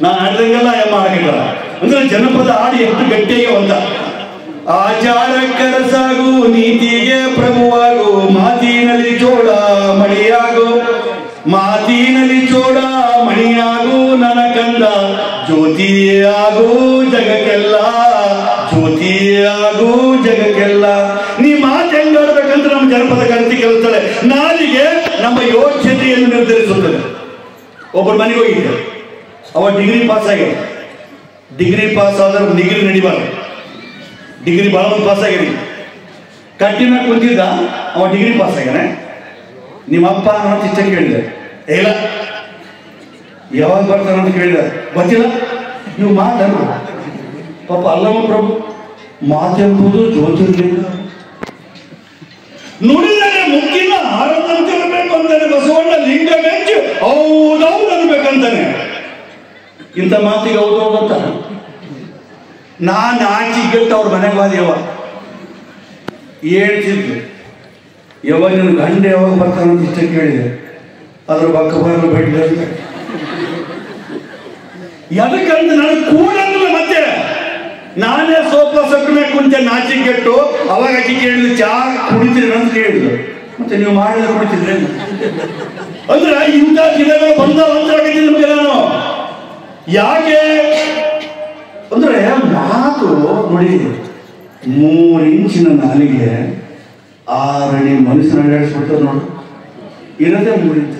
ನಾನು ಆಡ್ದಂಗೆಲ್ಲ ಎಮ್ಮ ಆಡಕಿದ್ದಾರ ಅಂದ್ರೆ ಜನಪದ ಹಾಡು ಎಷ್ಟು ಗಟ್ಟಿಯಾಗಿ ಒಂದ. ಆಚಾರ ಕರಸಾಗು, ನೀತಿಗೆ ಪ್ರಭುವಾಗು, ಮಾತಿನಲ್ಲಿ ಚೋಳ ಮಣಿಯಾಗು, ಮಾತಿನಲ್ಲಿ ಚೋಳ ಮಣಿಯಾಗು, ನನ್ನ ಕಂದ ಜ್ಯೋತಿಯಾಗು ಜಗಕ್ಕೆಲ್ಲ, ಜ್ಯೋತಿಯಾಗು ಜಗಕ್ಕೆಲ್ಲ. ನೀ ಮಾತು ಹೆಂಗಾಡ್ಬೇಕಂತ ನಮ್ಮ ಜನಪದ ಗಣತಿ ಕೇಳ್ತಾಳೆ. ನಾಲಿಗೆ ನಮ್ಮ ಯೋಗ್ಯತೆಯನ್ನು ನಿರ್ಧರಿಸುತ್ತದೆ. ಒಬ್ಬರ ಮನೆಗೆ ಹೋಗಿದ್ದೆ, ಅವ ಡಿಗ್ರಿ ಪಾಸ್ ಆಗ್ಯಾವ. ಡಿಗ್ರಿ ಪಾಸ್ ಆದ್ರೆ ಡಿಗ್ರಿ ನಡಿಬಾರ್ದು, ಡಿಗ್ರಿ ಭಾಳ ಒಂದು ಪಾಸ್ ಆಗ್ಯಾನ. ಕಟ್ಟಿನ ಕುಂತಿದ್ದ ಅವ ಡಿಗ್ರಿ ಪಾಸ್ ಆಗ್ಯಾನೆ. ನಿಮ್ಮ ಅಪ್ಪ ಅಂತ ಇಷ್ಟ ಕೇಳಿದೆ, ಇಲ್ಲ ಯಾವಾಗ ಬರ್ತಾನಂತ ಕೇಳಿದ, ಗೊತ್ತಿಲ್ಲ. ನೀವು ಮಾತಲ್ಲ ಪಾಪ ಅಲ್ಲಮ್ಮ ಪ್ರಭು, ಮಾತೆಂಬುದು ಜ್ಯೋತಿರ್ಲಿಂಗ, ನುಡಿದರೆ ಮುಕ್ಕಿನ ಆರಂಭಂತಿರಬೇಕು ಅಂತಾನೆ ಬಸವಣ್ಣ. ಲಿಂಗ ಮೆಚ್ಚು ಹೌದೌದು ಅನ್ಬೇಕಂತಾನೆ. ಇಂಥ ಮಾತಿಗೆ ಹೌದೌದಂತ ನಾನು ಆಚಿಗೆಟ್ಟು ಅವ್ರ ಮನೆಗೆ ಬಾದೇವ ಹೇಳ್ತಿದ್ದು. ಯಾವಾಗ ನನ್ನ ಗಂಡ ಯಾವಾಗ ಬರ್ತಾನಂತ ಇಷ್ಟ ಕೇಳಿದೆ, ಅದ್ರ ಪಕ್ಕ ಬರಲು ಬೇಡ ಎದಕ್ಕಂತ ನನಗೆ ಕೂಡಂಗಿಲ್ಲ. ಮತ್ತೆ ನಾನೇ ಸೋಫಾ ಸೆಟ್ ಮೇಲೆ ಕುಂತೆ ನಾಚಿಗೆಟ್ಟು. ಅವಾಗ ಆಕಿ ಕೇಳಿದ್ರು, ಚಾ ಕುಡಿತೀರಿ ಅಂತ ಕೇಳಿದ್ರು. ಮತ್ತೆ ನೀವು ಮಾಡಿದ್ರೆ ಕುಡಿತಿದ್ರೆ ಅಂದ್ರೆ ಇಂಥ ದಿನಗಳು ಬಂದವ ಅಂತ ಆಗಿದ್ದೀನಿ ನಿಮಗೆ ನಾನು. ಯಾಕೆ ಅಂದ್ರೆ ಮಾತು ನೋಡಿ, 3 ಇಂಚಿನ ನಾಲಿಗೆ 6 ಅಡಿ ಮನುಷ್ಯನ ನಡೆಸ್ಬಿಡ್ತಾರೆ ನೋಡು. ಇರೋದೇ 3 ಇಂಚ್.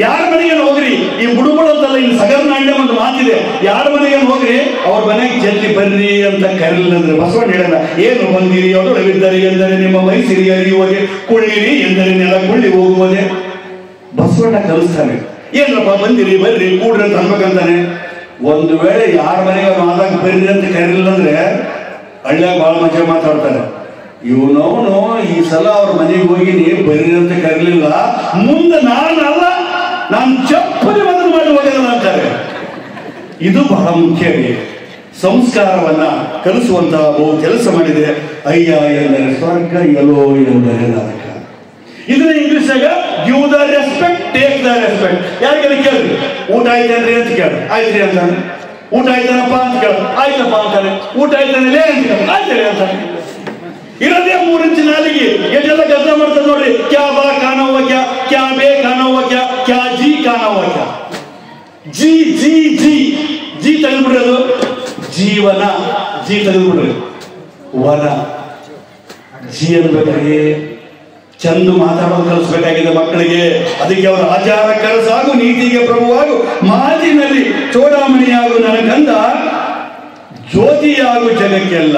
ಯಾರ ಮನೆಗೆ ಹೋಗ್ರಿ, ಈ ಬುಡುಬುಡು ಅಂತಲ್ಲ, ಇಲ್ಲಿ ಸಗರ್ನಾಣ್ಯ ಒಂದು ಮಾತಿದೆ. ಯಾರ ಮನೆಗೆ ಹೋಗ್ರಿ, ಅವ್ರ ಮನೆಗೆ ಜಲ್ದಿ ಬರ್ರಿ ಅಂತ ಕರೀಲಿಲ್ಲ ಅಂದ್ರೆ ಬಸವಣ್ಣ ಹೇಳಲ್ಲ. ಏನು ಬಂದಿರಿ ಅದೊಳಗಿದ್ದರಿ ಎಂದರೆ ನಿಮ್ಮ ಮೈಸಿರಿ ಅರಿಯುವುದೇ, ಕುಳ್ಳಿರಿ ಎಂದರೆ ನೆಲ ಕುಳ್ಳಿ ಹೋಗುವುದೇ. ಬಸವಣ್ಣ ಕಲಿಸ್ತಾನೆ. ಏನಪ್ಪ ಬಂದಿರಿ ಬರ್ರಿ ಕೂಡ್ರಿ ಅಂತ ಅನ್ಬೇಕಂತಾನೆ. ಒಂದು ವೇಳೆ ಯಾರ ಮನೆಗೆ ಆದಾಗ ಬರ್ರಿ ಅಂತ ಕರೀಲಿಲ್ಲ ಅಂದ್ರೆ ಹಳ್ಳಿಯಾಗ ಭಾಳ ಮಜಾ ಮಾತಾಡ್ತಾರೆ. ಇವನವನು ಈ ಸಲ ಅವ್ರ ಮನೆಗೆ ಹೋಗಿ ನೀವು ಬರ್ರಿ ಅಂತ ಕರೀಲಿಲ್ಲ, ಮುಂದೆ ನಾನಲ್ಲ ನಾನು ಚಪ್ಪಲಿ ಬದಲು ಮಾಡಿ ಹೋಗಲ್ಲ ಅಂತಾರೆ. ಇದು ಬಹಳ ಮುಖ್ಯ. ಸಂಸ್ಕಾರವನ್ನ ಕಲಿಸುವಂತಹ ಬಹು ಕೆಲಸ ಮಾಡಿದೆ. ಅಯ್ಯ ಎಂದರೆ ಸ್ವರ್ಗ, ಎಲೋ ಎಂದರೆ ನರಕ. ಇದನ್ನ ಇಂಗ್ಲಿಷಾಗ give the respect, take the respect. ಯಾರಿಗೆಲ್ಲ ಕೇಳ್ರಿ, ಊಟ ಆಯ್ತೇನ್ರಿ ಅಂತ ಕೇಳಿ, ಆಯ್ತ್ರಿ ಅಂತಾನೆ. ಊಟ ಆಯ್ತಾನಪ್ಪ ಅಂತ ಕೇಳ, ಆಯ್ತಪ್ಪ ಅಂತಾನೆ. ಊಟ ಆಯ್ತಾನೆ ಅಂತ ಕೇಳ, ಆಯ್ತರಿ ಅಂತಾನೆ. ಇರೋದೇ 3 ಇಂಚ್ ನಾಲಿಗೆ. ಎಷ್ಟೆಲ್ಲ ಕೆಲಸ ಮಾಡ್ತಾರೆ ನೋಡ್ರಿ. ಕ್ಯಾ ಬಾ ಕಾನವ ಕ್ಯಾ, ಕ್ಯಾ ಬೇ ಕಾನವ ಕ್ಯಾ, ಕ್ಯಾ ಜಿ ಕಾನವ ಕ್ಯಾ. ಜಿ ಜಿ ಜಿ ಜಿ ತೆಗೆದ್ಬಿಡ್ರಿ, ಅದು ಜೀವನ. ಜಿ ತೆಗೆದ್ಬಿಡ್ರಿ, ವನ. ಜಿ ಅನ್ಬೇಕಾಗಿ ಚಂದ ಮಾತಾಡೋದು ಕಲಿಸ್ಬೇಕಾಗಿದೆ ಮಕ್ಕಳಿಗೆ. ಅದಕ್ಕೆ ಅವರ ಆಚಾರ ಕರಸಾಗು, ನೀತಿಗೆ ಪ್ರಭುವಾಗು, ಮಾತಿನಲ್ಲಿ ಚೋಡಾಮಣಿಯಾಗು, ನನ್ನ ಗಂಧ ಜ್ಯೋತಿಯಾಗು ಜಗಕ್ಕೆಲ್ಲ.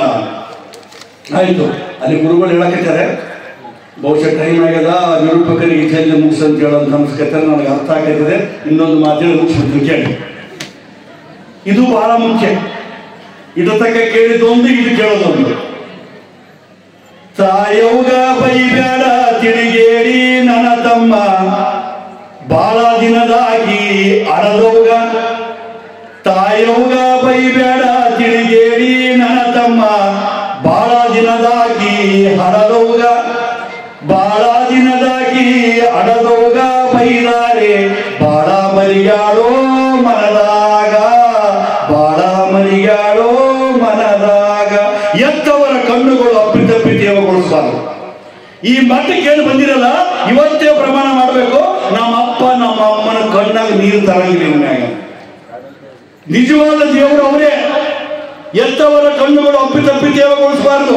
ಆಯ್ತು, ಅಲ್ಲಿ ಗುರುಗಳು ಹೇಳಕತ್ತಾರೆ. ಬಹುಶಃ ಟೈಮ್ ಆಗ್ಯದ, ನಿರೂಪಕರಿಗೆ ಜಲ್ದಿ ಮುಗಿಸಂತ ಹೇಳೋದು ನಮಸ್ಕಾರ, ನನಗೆ ಅರ್ಥ ಆಗತ್ತದೆ. ಇನ್ನೊಂದು ಮಾತೇಳಿ ಮುಗಿಸ್ಬಿಟ್ಟು ಕೇಳಿ. ಇದು ಬಹಳ ಮುಖ್ಯ. ಇದು ತಕ್ಕ ಕೇಳಿದೊಂದು, ಇದು ಕೇಳೋದೊಂದು. ತಾಯೌಗ ಬೈಬೇಡ ತಿಳಿಗೇಡಿ ನನ್ನ ತಮ್ಮ, ಬಾಳ ದಿನದಾಗಿ ಅಳದೌಗ. ತಾಯ ಹಳೆಯೋಗ ಬೈಬೇಡ ತಿಳಿಗೇರಿ ನನ್ನ ತಮ್ಮ ಬಾಳ ದಿನದಾಗಿ ಹಡದೋಗ ಬಾಳ ದಿನದಾಗಿ ಹಡದೋಗ ಬೈದಾರೆ ಬಾಳ ಮರಿಯಾಳೋ ಮನದಾಗ ಬಾಳ ಮರಿಯಾಳೋ ಮನದಾಗ ಎತ್ತವರ ಕಣ್ಣುಗಳು ಅಪ್ಪಿತಪ್ಪಿತೇವಗೊಳಿಸಬಾರದು. ಈ ಮಟ್ಟಕ್ಕೆ ಏನು ಬಂದಿರಲ್ಲ ಇವತ್ತೇ ಪ್ರಮಾಣ ಮಾಡಬೇಕು. ನಮ್ಮ ಅಪ್ಪ ನಮ್ಮ ಅಮ್ಮನ ಕಣ್ಣಾಗ ನೀರು ತರಂಗಿಲ್ಲ. ನಿಜವಾದ ದೇವರು ಅವರೇ. ಎತ್ತವರ ಕಣ್ಣುಗಳು ಅಪ್ಪಿತಪ್ಪಿತೇವಗೊಳಿಸಬಾರದು.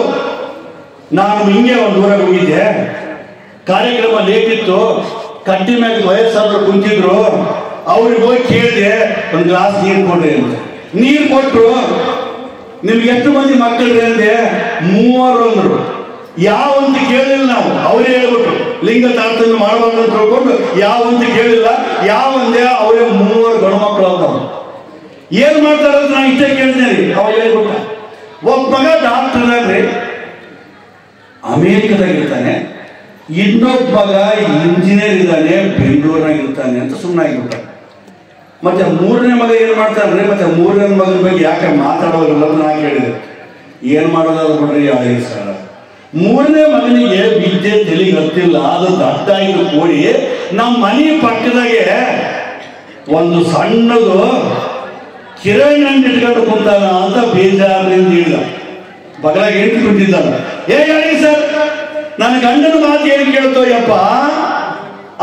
ನಾನು ಹಿಂಗೆ ಒಂದು ಊರಾಗ ಹೋಗಿದ್ದೆ, ಕಾರ್ಯಕ್ರಮ ಲೇಟ್ ಇತ್ತು, ಕಟ್ಟಿ ಮ್ಯಾಗ ವಯಸ್ಸಾದ್ರು ಕುಂತಿದ್ರು. ಅವ್ರಿಗೆ ಹೋಗಿ ಕೇಳಿದೆ, ಒಂದು ಗ್ಲಾಸ್ ನೀರು ಕೊಡ್ರಿ ಅಂತ. ನೀರು ಕೊಟ್ಟರು. ನಿಮ್ಗೆ ಎಷ್ಟು ಮಂದಿ ಮಕ್ಕಳ್ರಿ ಅಂದೆ? 3 ಅಂದ್ರು. ಯಾವಂತ ಕೇಳಿಲ್ಲ ನಾವು, ಅವರೇ ಹೇಳ್ಬಿಟ್ರು ಲಿಂಗ ತಾರತಮ್ಯ ಮಾಡಬಾರ್ದು ಅಂತ ತಿಳ್ಕೊಂಡು ಯಾವಂತ ಕೇಳಿಲ್ಲ. ಯಾವಂದೆ ಅವರೇ 3 ಗಂಡು ಮಕ್ಕಳು ಅಂತ. ಏನ್ ಮಾಡ್ತಾರ ಅಂತ ನಾ ಇಷ್ಟೇ ಕೇಳಿದ್ರಿ. ಅವಾಗ ಹೇಳ್ಬಿಟ್ಟ, ಒಬ್ಬ ಮಗ ಡಾಕ್ಟರ್ ಆಗ್ರಿ ಅಮೇರಿಕದಾಗಿರ್ತಾನೆ, ಇನ್ನೊಬ್ಬ ಮಗ ಇಂಜಿನಿಯರ್ ಇದ್ದಾನೆ ಬೆಂಗಳೂರಿನಾಗಿರ್ತಾನೆ ಅಂತ ಸುಮ್ಮನೆ ಆಗಿಬಿಟ್ಟ. ಮತ್ತೆ 3ನೇ ಮಗ ಏನ್ ಮಾಡ್ತಾನ್ರಿ? ಮತ್ತೆ 3ನೇ ಮಗನ ಬಗ್ಗೆ ಯಾಕೆ ಮಾತಾಡೋದಿಲ್ಲ ಅಂತ ನಾ ಕೇಳಿದೆ. ಏನ್ ಮಾಡೋದಾದ್ರು ಬಿಡ್ರಿ ಹಳೆ ಸರ. 3ನೇ ಮಗನಿಗೆ ವಿದ್ಯೆ ತೆಲಿಗೆ ಹತ್ತಿಲ್ಲ, ಅದು ದಟ್ಟಾಗಿ ಕೂಡಿ ನಮ್ಮ ಮನೆ ಪಕ್ಕದಾಗೆ ಒಂದು ಸಣ್ಣದು ಕಿರಣ್ ಇಟ್ಕೊಂಡು ಕುಂತಾನ ಅಂತ ಬೇಜಾರಿಂದ ಹೇಳಿದ. ಬಗಲಾಗ ಎಂಟು ಕುಂತಿದ್ದಾನ. ಹೇಳಿ ಸರ್, ನನ್ನ ಗಂಡನ ಮಾತು ಏನು ಕೇಳ್ತೋ ಯಪ್ಪ,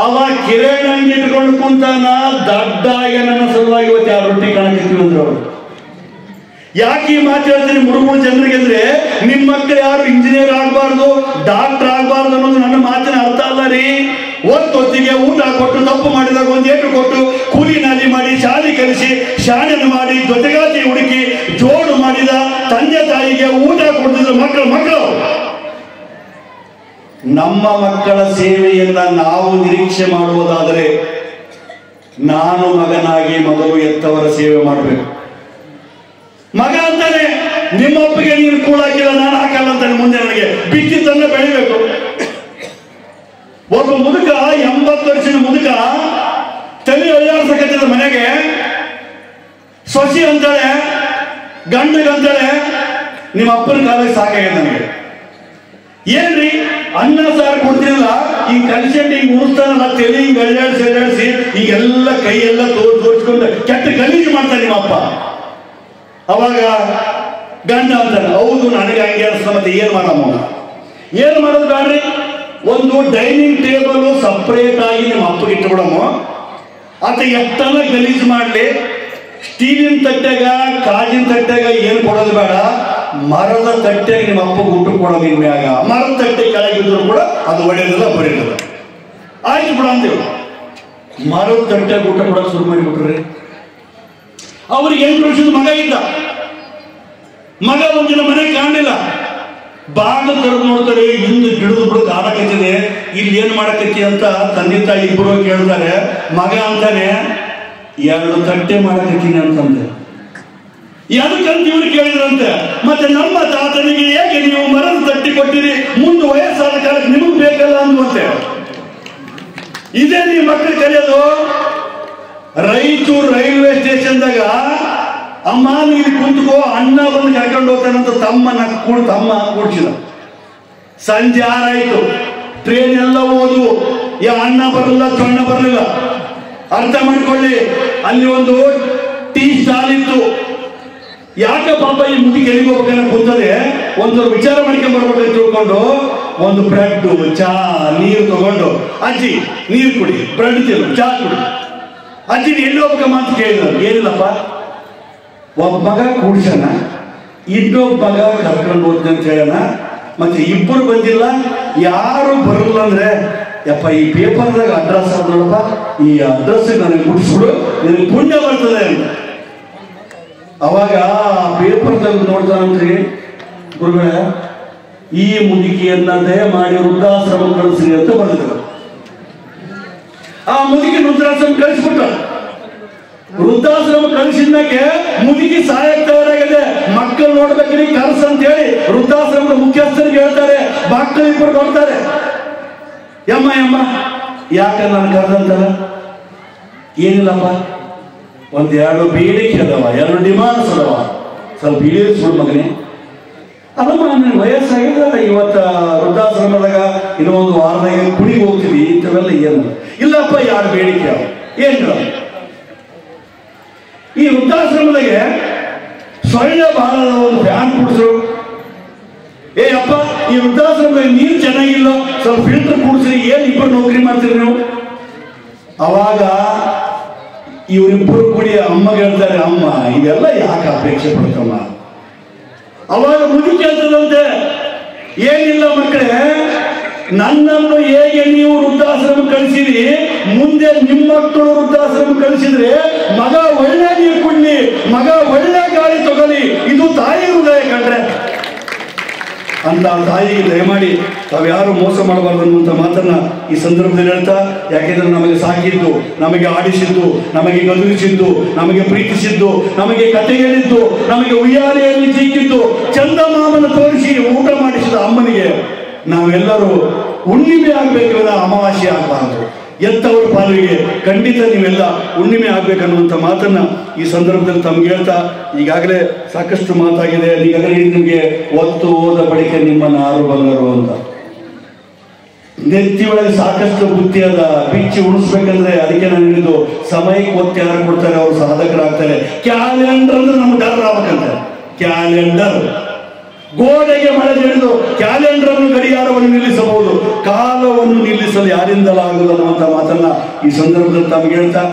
ಅವ ಕಿರಣ್ ಅಂಗಡಿ ಇಟ್ಕೊಂಡು ಕುಂತಾನ, ದಡ್ಡಾಗಿ ನನ್ನ ಸಲುವಾಗಿ ಇವತ್ತು ಯಾವ ರೊಟ್ಟಿ ಕಾಣಕತ್ತೀವಿ ಅಂದ್ರು ಅವರು. ಯಾಕೆ ಈ ಮಾತು ಹೇಳ್ತೀನಿ 3 ಜನರಿಗೆ ಅಂದ್ರೆ, ನಿಮ್ಮ ಮಕ್ಕಳು ಯಾರು ಇಂಜಿನಿಯರ್ ಆಗಬಾರ್ದು, ಡಾಕ್ಟರ್ ಆಗಬಾರ್ದು ಅನ್ನೋದು ನನ್ನ ಮಾತಿನ ಅರ್ಥ ಅಲ್ಲ ರೀ. ಹೊತ್ತಿಗೆ ಊಟ ಕೊಟ್ಟು, ತಪ್ಪು ಮಾಡಿದಾಗ ಒಂದು ಏಟು ಕೊಟ್ಟು, ಕೂಲಿ ನಾಲಿ ಮಾಡಿ, ಶಾಲೆ ಕಲಿಸಿ, ಶಾಣೆನ ಮಾಡಿ, ಜೊತೆಗಾತಿ ಹುಡುಕಿ, ಜೋಡು ಮಾಡಿದ ತಂದೆ ತಾಯಿಗೆ ಊಟ ಕೊಡ್ತಿದ್ರು ಮಕ್ಕಳು. ನಮ್ಮ ಮಕ್ಕಳ ಸೇವೆಯನ್ನ ನಾವು ನಿರೀಕ್ಷೆ ಮಾಡುವುದಾದರೆ, ನಾನು ಮಗನಾಗಿ ಮೊದಲು ಎತ್ತವರ ಸೇವೆ ಮಾಡಬೇಕು. ಮಗ ಅಂತಾನೆ, ನಿಮ್ಮಪ್ಪಗೆ ನೀನು ಕೂಳಾಕಿಲ್ಲ, ನಾನು ಹಾಕಲ್ಲ ಅಂತಾನೆ. ಮುಂದೆ ನನಗೆ ಬಿತ್ತಿದ್ದನ್ನ ಬೆಳಿಬೇಕು. ಒಬ್ಬ ಮುದುಕ, 80 ವರ್ಷದ ಮುದುಕ, ತಲೆ ಅಳಿಯಾಡ್ಸಕತ್ತಿದ ಮನೆಗೆ. ಸೊಸಿ ಅಂತಾಳೆ, ಗಂಡಗಂತಾಳೆ, ನಿಮ್ಮ ಅಪ್ಪನ ಕಾಲಕ್ಕೆ ಸಾಕಾಗಿದೆ ನನಗೆ. ಏನ್ರಿ ಅನ್ನ ಸಾರು ಕೊಡ್ತಿರಲ್ಲ, ಈ ಕಲ್ಸೆಂಡು ಹಿಂಗ್ ಉಳಿಸ್ತಾನಲ್ಲ, ತಲೆ ಹಿಂಗ್ ಅಳ್ಳಾಡಿಸಿ ಈಗೆಲ್ಲ ಕೈಯೆಲ್ಲ ತೋರಿಸ್ಕೊಂಡು ಕೆಟ್ಟ ಗಲೀಜು ಮಾಡ್ತಾನೆ ನಿಮ್ಮಪ್ಪ. ಅವಾಗ ಗಂಡ ಅಂತಾನೆ, ಹೌದು ನನಗೆ ಹಂಗೆ ಅನಿಸ್ತ, ಮತ್ತೆ ಏನ್ ಮಾಡಮ್ಮ? ಏನ್ ಮಾಡೋದು ಬೇಡ್ರಿ, ಒಂದು ಡೈನಿಂಗ್ ಟೇಬಲ್ ಸಪ್ರೇಟ್ ಆಗಿ ನಿಮ್ಮ ಅಪ್ಪಗೆ ಇಟ್ಟುಬಿಡಮ್ಮ. ಆತ ಎಷ್ಟೆಲ್ಲ ಗಲೀಜು ಮಾಡಲಿ, ಸ್ಟೀಲಿನ ತಟ್ಟೆಗ ಕಾಜಿನ ತಟ್ಟೆಗ ಏನು ಕೊಡೋದು ಬೇಡ, ಮರದ ತಟ್ಟೆಗೆ ನಿಮ್ಮ ಅಪ್ಪಗೆ ಊಟ ಕೊಡೋದು. ಇನ್ಮ್ಯಾಗ ಮರದ ತಟ್ಟೆ ಕೆಳಗಿದ್ರು ಕೂಡ ಅದು ಒಡೆಯೋದಿಲ್ಲ, ಬರೆಯೋದಿಲ್ಲ. ಆಯ್ತು ಬಿಡ ಅಂದೇವು. ಮರದ ತಟ್ಟೆಗೆ ಊಟ ಕೊಡೋಕೆ ಶುರು ಮಾಡಿಬಿಟ್ರಿ. ಅವ್ರಿಗೆ 8 ವರ್ಷದ ಮಗ ಇದ್ದ. ಮಗ ಒಂದಿನ ಮನೆಗೆ ಕಾಣಲಿಲ್ಲ. ಬಾಗಿಲು ತೆರೆದು ನೋಡ್ತಾರೆ, ಇಂದು ಗಿಡದ ಬುಡಕ್ಕೆ ಆಡಕತ್ತಿದೆ, ಇಲ್ಲಿ ಏನ್ ಮಾಡಕತ್ತಿ ಅಂತ ತಂದೆ ತಾಯಿ ಇಬ್ಬರು ಕೇಳ್ತಾರೆ. ಮಗ ಅಂತಾನೆ, 2 ತಟ್ಟೆ ಮಾಡಕತ್ತೀನಿ ಅಂತಂದೆ. ಯಾಕಂತ ಇವ್ರು ಕೇಳಿದ್ರಂತೆ, ಮತ್ತೆ ನಮ್ಮ ತಾತನಿಗೆ ಹೇಗೆ ನೀವು ಮರದ ತಟ್ಟಿ ಕೊಟ್ಟಿರಿ, ಮುಂದೆ ವಯಸ್ಸಾದ ಕಾಲಕ್ಕೆ ನಿಮಗ್ ಬೇಕಲ್ಲ ಅಂದ್ವಂತೆ. ಇದೇ ನೀವು ಮಕ್ಕಳು ಕಲಿಯೋದು. ರಾಯಚೂರು ರೈಲ್ವೆ ಸ್ಟೇಷನ್ದಾಗ ಅಮ್ಮ ನೀನು ಕುಂತ್ಕೋ, ಅಣ್ಣ ಬಂದು ಕರ್ಕೊಂಡು ಹೋಗ್ತಾನಂತ ತಮ್ಮ ಕೂಡ್ಸಿದ. ಸಂಜೆ 6 ಆಯ್ತು, ಟ್ರೈನ್ ಎಲ್ಲ ಹೋದು, ಅಣ್ಣ ಬರಲಿಲ್ಲ, ಸಣ್ಣ ಬರಲಿಲ್ಲ. ಅರ್ಥ ಮಾಡ್ಕೊಳ್ಳಿ, ಅಲ್ಲಿ ಒಂದು ಟೀ ಸ್ಟಾಲ್ ಇತ್ತು. ಯಾಕೆ ಪಾಪ ಈ ಮುದಿಗೆ ಎಲ್ಲಿಗೆ ಹೋಗ್ಬೇಕನ್ನ ಕೂತದೆ, ಒಂದು ವಿಚಾರ ಮಾಡ್ಕೊಂಡ್ ಬರ್ಬೇಕಂತ ತಿಳ್ಕೊಂಡು ಒಂದು ಬ್ರೆಡ್, ಚಾ, ನೀರು ತಗೊಂಡು, ಅಜ್ಜಿ ನೀರು ಕುಡಿ, ಬ್ರೆಡ್ ತಿನ್ನು, ಚಾ ಕುಡಿ, ಅಜ್ಜಿ ಎಲ್ಲಿ ಹೋಗ್ಬೇಕಮ್ಮ ಅಂತ ಕೇಳಿದ್ರು. ಏನಿಲ್ಲಪ್ಪ, ಒಬ್ಬ ಮಗ ಕೂಡ್ಸಣ, ಇನ್ನೊಬ್ಬ ಮಗ ಕರ್ಕೊಂಡು ಹೋಗ್ತೀನಿ ಅಂತ ಹೇಳೋಣ. ಮತ್ತೆ ಇಬ್ಬರು ಬಂದಿಲ್ಲ, ಯಾರು ಬರಲ್ಲ ಅಂದ್ರೆ, ಯಪ್ಪ ಈ ಪೇಪರ್ದಾಗ ಅಡ್ರೆಸ್ ನೋಡಪ್ಪ, ಈ ಅಡ್ರೆಸ್ ನನಗೆ ಮುಟ್ಸ್ಬಿಡು, ನಿನಗೆ ಪುಣ್ಯ ಬರ್ತದೆ ಅಂತ. ಅವಾಗ ಪೇಪರ್ ತೆಗೆದು ನೋಡ್ತಾನಂತ್ರಿ, ಗುರುಗಳ ಈ ಮುದುಕಿಯನ್ನ ದಯಮಾಡಿ ವೃದ್ಧಾಶ್ರಮ ಕಳಿಸ್ರಿ ಅಂತ ಬರ್ತಿದ್ರು. ಆ ಮುದುಕಿ ವೃದ್ಧಾಶ್ರಮ ಕಳಿಸ್ಬಿಟ್ಟ. ವೃದ್ಧಾಶ್ರಮ ಕಳಿಸಿದ್ಮೇಲೆ ಮುದುಕಿ ಸಹಾಯಕ ತಯಾರಾಗಿದೆ. ಮಕ್ಕಳು ನೋಡ್ಬೇಕ್ರಿ ಕರ್ಸ್ ಅಂತ ಹೇಳಿ ವೃದ್ಧಾಶ್ರಮದ ಮುಖ್ಯಸ್ಥರಿಗೆ ಹೇಳ್ತಾರೆ. ಮಕ್ಕಳು ಇಬ್ಬರು ನೋಡ್ತಾರೆ, ಯಮ್ಮ ಯಾಕ ನಾನು ಕರೆದಂತಲ್ಲ? ಏನಿಲ್ಲಪ್ಪ, ಒಂದೆರಡು ಬೇಡಿಕೆ ಅದಾವ, 2 ಡಿಮಾಂಡ್ಸ್ ಅದಾವ. ಸ್ವಲ್ಪ ಇಳಿಸ್ಬಿಡು ಮಗನೇ. ಅದಮ್ಮ ನನಗೆ ವಯಸ್ಸಾಗಿದೆ, ಇವತ್ತು ವೃದ್ಧಾಶ್ರಮದಾಗ ಇನ್ನೊಂದು ವಾರದಾಗ ಕುಡಿಗೆ ಹೋಗ್ತೀವಿ, ಇಂಥವೆಲ್ಲ ಏನು ಇಲ್ಲಪ್ಪ. 2 ಬೇಡಿಕೆ ಅವ. ಏನು ಈ ವೃದ್ಧಾಶ್ರಮದಾಗೆ ಸೊಳ್ಳೆ ಬಹಳ ಒಂದು ಫ್ಯಾನ್ ಕುಡಿಸ್ರು. ಏ ಅಪ್ಪ, ಈ ವೃದ್ಧಾಶ್ರಮದಾಗ ನೀರು ಚೆನ್ನಾಗಿಲ್ಲ, ಸ್ವಲ್ಪ ಫಿಲ್ಟರ್ ಕುಡಿಸ್ರಿ. ಏನು ಇಬ್ಬರು ನೌಕರಿ ಮಾಡ್ತೀರಿ ನೀವು? ಅವಾಗ ಇವರಿಬ್ಬರು ಕೂಡಿ ಅಮ್ಮಗೆ ಹೇಳ್ತಾರೆ, ಅಮ್ಮ ಇದೆಲ್ಲ ಯಾಕೆ ಅಪೇಕ್ಷೆ ಪಡ್ತಮ್ಮ? ಅವಾಗ ಮುಗಿ ಕೇಳ್ತದಂತೆ, ಏನಿಲ್ಲ ಮಕ್ಕಳೇ, ನನ್ನನ್ನು ಹೇಗೆ ನೀವು ವೃದ್ಧಾಶ್ರಮ ಕಳಿಸಿರಿ, ಮುಂದೆ ನಿಮ್ಮ ಮಕ್ಕಳು ವೃದ್ಧಾಶ್ರಮ ಕಳಿಸಿದ್ರೆ ಮಗ ಒಳ್ಳೆ ನೀರು ಕುಡ್ಲಿ, ಮಗ ಒಳ್ಳೆ ಗಾಳಿ ತಗೊಳ್ಳಿ. ಇದು ತಾಯಿ ಹೃದಯ ಕಂಡ್ರೆ ಅಂತ ತಾಯಿಗೆ ದಯಮಾಡಿ ತಾವ್ಯಾರು ಮೋಸ ಮಾಡಬಾರ್ದು ಅನ್ನುವಂಥ ಮಾತನ್ನ ಈ ಸಂದರ್ಭದಲ್ಲಿ ಹೇಳ್ತಾ, ಯಾಕೆಂದ್ರೆ ನಮಗೆ ಸಾಕಿದ್ದು, ನಮಗೆ ಆಡಿಸಿದ್ದು, ನಮಗೆ ಗದುಗಿಸಿದ್ದು, ನಮಗೆ ಪ್ರೀತಿಸಿದ್ದು, ನಮಗೆ ಕತೆ ಹೇಳಿದ್ದು, ನಮಗೆ ಉಯ್ಯಾಲೆಯಲ್ಲಿ ಜೀಕಿದ್ದು, ಚಂದಮಾಮನ ತೋರಿಸಿ ಊಟ ಮಾಡಿಸಿದ ಅಮ್ಮನಿಗೆ ನಾವೆಲ್ಲರೂ ಹುಣ್ಣಿಮೆ ಆಗಬೇಕು, ಅಮಾವಾಸ್ಯೆ ಆಗಬಾರ್ದು. ಎತ್ತವರ ಪಾಲಿಗೆ ಖಂಡಿತ ನೀವೆಲ್ಲ ಹುಣ್ಣಿಮೆ ಆಗ್ಬೇಕನ್ನುವಂಥ ಮಾತನ್ನ ಈ ಸಂದರ್ಭದಲ್ಲಿ ತಮ್ಗೆ ಹೇಳ್ತಾ, ಈಗಾಗಲೇ ಸಾಕಷ್ಟು ಮಾತಾಗಿದೆ. ಈಗಾಗಲೇ ನಿಮಗೆ ಒತ್ತು ಓದ ಬಳಿಕ ನಿಮ್ಮನ್ನು ಯಾರು ಬಲ್ಲರು ಅಂತ ನೆತ್ತಿ ಒಳಗೆ ಸಾಕಷ್ಟು ಬುದ್ಧಿ ಅದ. ಬಿಚ್ಚಿ ಉಣಿಸ್ಬೇಕಂದ್ರೆ ಅದಕ್ಕೆ ನಾನು ಹೇಳಿದ್ದು, ಸಮಯಕ್ಕೆ ಒತ್ತು ಯಾರು ಕೊಡ್ತಾರೆ ಅವರು ಸಾಧಕರಾಗ್ತಾರೆ. ಕ್ಯಾಲೆಂಡರ್ ಅಂದ್ರೆ ನಮ್ಗೆ ಡರ್ ಆಗ್ಬೇಕಂತ. ಕ್ಯಾಲೆಂಡರ್ ಗೋಡೆಗೆ ಮಳೆ ಹಿಡಿದು ಕ್ಯಾಲೆಂಡರ್ ಅನ್ನು ಗಡಿಯಾರವನ್ನು ನಿಲ್ಲಿಸಬಹುದು, ಕಾಲವನ್ನು ನಿಲ್ಲಿಸಲು ಯಾರಿಂದಲಾಗದು ಅನ್ನುವಂಥ ಮಾತನ್ನ ಈ ಸಂದರ್ಭದಲ್ಲಿ ತಮ್ಗೆ ಹೇಳ್ತಾ,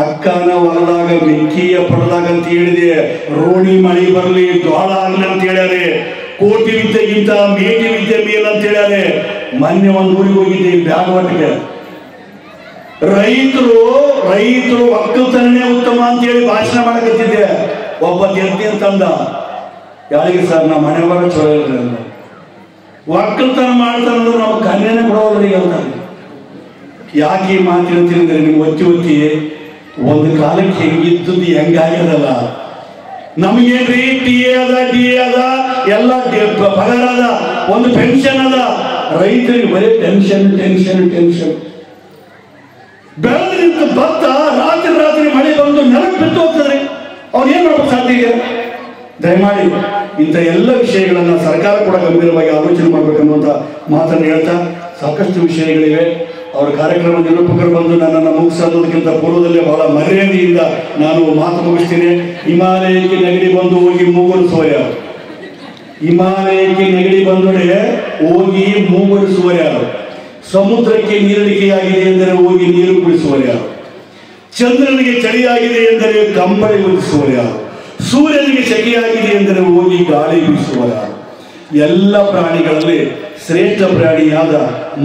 ಅಕ್ಕನ ಹೊಲದಾಗ ಬೆಂಕಿಯ ಪಡದಾಗ ಅಂತ ಹೇಳಿದೆ, ರೋಣಿ ಮಳಿ ಬರಲಿ ಜ್ವಾಳ ಆಗಲಿ ಅಂತ ಹೇಳ್ಯಾರೆ, ಕೋಟಿ ವಿದ್ಯೆಗಿಂತ ಮೇಟಿ ವಿದ್ಯೆ ಮೇಲ್ ಅಂತ ಹೇಳ್ಯಾರೆ. ಮೊನ್ನೆ ಒಂದು ಊರಿಗೆ ಹೋಗಿದ್ದೆ ಬ್ಯಾಗವಟ್ಟಿಗೆ, ರೈತರು ಒಕ್ಕಲ್ತನನೇ ಉತ್ತಮ ಅಂತ ಹೇಳಿ ಭಾಷಣ ಮಾಡಕತ್ತಿದ್ದೆ. ಒಬ್ಬ ಗೆದ್ದಿ ಅಂತಂದ, ಯಾರಿಗೆ ಸರ್ ನಮ್ಮ ಮನೆ ಒಳಗೆ ಚಲೋ ಇಲ್ರಿ ಅಂದ. ಒಕ್ಕಲ್ತನ ಮಾಡ್ತಾರಂದ್ರೆ ನಾವು ಕನ್ಯೆನೇ ಕೊಡೋದ್ರಿಗೆ ಅಂತಾರೆ. ಯಾಕೆ ಈ ಮಾತು ಹೇಳ್ತೀನಿ ಅಂದ್ರೆ, ನಿಮ್ಗೆ ಒತ್ತಿ ಒಂದು ಕಾಲಕ್ಕೆ ಹೆಂಗಿದ್ದದ್ದು ಹೆಂಗಾಗ್ಯದಲ್ಲ. ನಮಗೇನ್ರಿ ಟಿ ಎ ಅದ ಎಲ್ಲ ಪಗಾರ ಅದ, ಒಂದು ಪೆನ್ಷನ್ ಅದ. ರೈತರಿಗೆ ಬರೀ ಟೆನ್ಷನ್. ಬೆಳೆದ ಭತ್ತ ರಾತ್ರಿ ಮಳೆ ಬಂದು ನೆಲಕ್ಕೆ ಬಿಟ್ಟು ಹೋಗ್ತದ್ರಿ, ಅವ್ರು ಏನ್ ಮಾಡ್ಬೇಕು ಸಾಧ್ಯ ಇದೆ? ದಯಮಾಡಿ ಇಂಥ ಎಲ್ಲ ವಿಷಯಗಳನ್ನ ಸರ್ಕಾರ ಕೂಡ ಗಂಭೀರವಾಗಿ ಆಲೋಚನೆ ಮಾಡ್ಬೇಕನ್ನುವಂಥ ಮಾತನ್ನು ಹೇಳ್ತಾ, ಸಾಕಷ್ಟು ವಿಷಯಗಳಿವೆ. ಅವರ ಕಾರ್ಯಕ್ರಮ ನಿರೂಪಕರು ಬಂದು ನನ್ನನ್ನು ಮುಗಿಸೋದಕ್ಕಿಂತ ಪೂರ್ವದಲ್ಲೇ ಬಹಳ ಮರ್ಯಾದೆಯಿಂದ ನಾನು ಮಾತು ಮುಗಿಸ್ತೀನಿ. ಹಿಮಾಲಯಕ್ಕೆ ನೆಗಡಿ ಬಂದು ಹೋಗಿ ಮೂಗರಿಸುವ ಯಾರು? ಹಿಮಾಲಯಕ್ಕೆ ನೆಗಡಿ ಬಂದೊಡೆ ಹೋಗಿ ಮೂಗರಿಸುವ ಯಾರು? ಸಮುದ್ರಕ್ಕೆ ನೀರಡಿಕೆಯಾಗಿದೆ ಎಂದರೆ ಹೋಗಿ ನೀರು ಕುಡಿಸುವ ಯಾರು? ಚಂದ್ರನಿಗೆ ಚಳಿಯಾಗಿದೆ ಎಂದರೆ ಕಂಬಳಿ ಒದಿಸುವ ಯಾರು? ಸೂರ್ಯನಿಗೆ ಸೆಕೆಯಾಗಿದೆ ಎಂದರೆ ಹೋಗಿ ಗಾಳಿ ಬೀಸುವ ಯಾರು? ಎಲ್ಲ ಪ್ರಾಣಿಗಳಲ್ಲಿ ಶ್ರೇಷ್ಠ ಪ್ರಾಣಿಯಾದ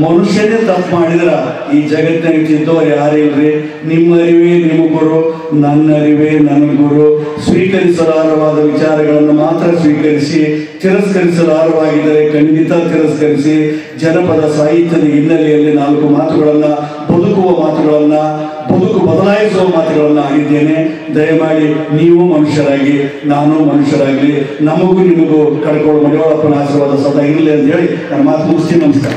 ಮನುಷ್ಯನೇ ತಪ್ಪು ಮಾಡಿದ್ರ ಈ ಜಗತ್ತಿನಾಗ ತಿದ್ದವರು ಯಾರಿಲ್ರಿ? ನಿಮ್ಮ ಅರಿವೇ ನಿಮ್ಮ ಗುರು, ನನ್ನ ಅರಿವೇ ನನ್ನ ಗುರು. ಸ್ವೀಕರಿಸಲಾರವಾದ ವಿಚಾರಗಳನ್ನು ಮಾತ್ರ ಸ್ವೀಕರಿಸಿ, ತಿರಸ್ಕರಿಸಲಾರವಾಗಿದ್ದರೆ ಖಂಡಿತ ತಿರಸ್ಕರಿಸಿ. ಜನಪದ ಸಾಹಿತ್ಯದ ಹಿನ್ನೆಲೆಯಲ್ಲಿ 4 ಮಾತುಗಳನ್ನ, ಬದುಕುವ ಮಾತುಗಳನ್ನ, ಬದುಕು ಬದಲಾಯಿಸುವ ಮಾತುಗಳನ್ನ ಆಗಿದ್ದೇನೆ. ದಯಮಾಡಿ ನೀವು ಮನುಷ್ಯರಾಗಿ, ನಾನು ಮನುಷ್ಯರಾಗಲಿ, ನಮಗೂ ನಿಮಗೂ ಕಡ್ಕೊಳ್ಳೋ ಮಡಿವಾಳಪ್ಪನ ಆಶೀರ್ವಾದ ಸದಾ ಇರಲಿ ಅಂತ ಹೇಳಿ ನನ್ನ ಮಾತು ಮುಗಿಸ್ತೀನಿ. ನಮಸ್ಕಾರ.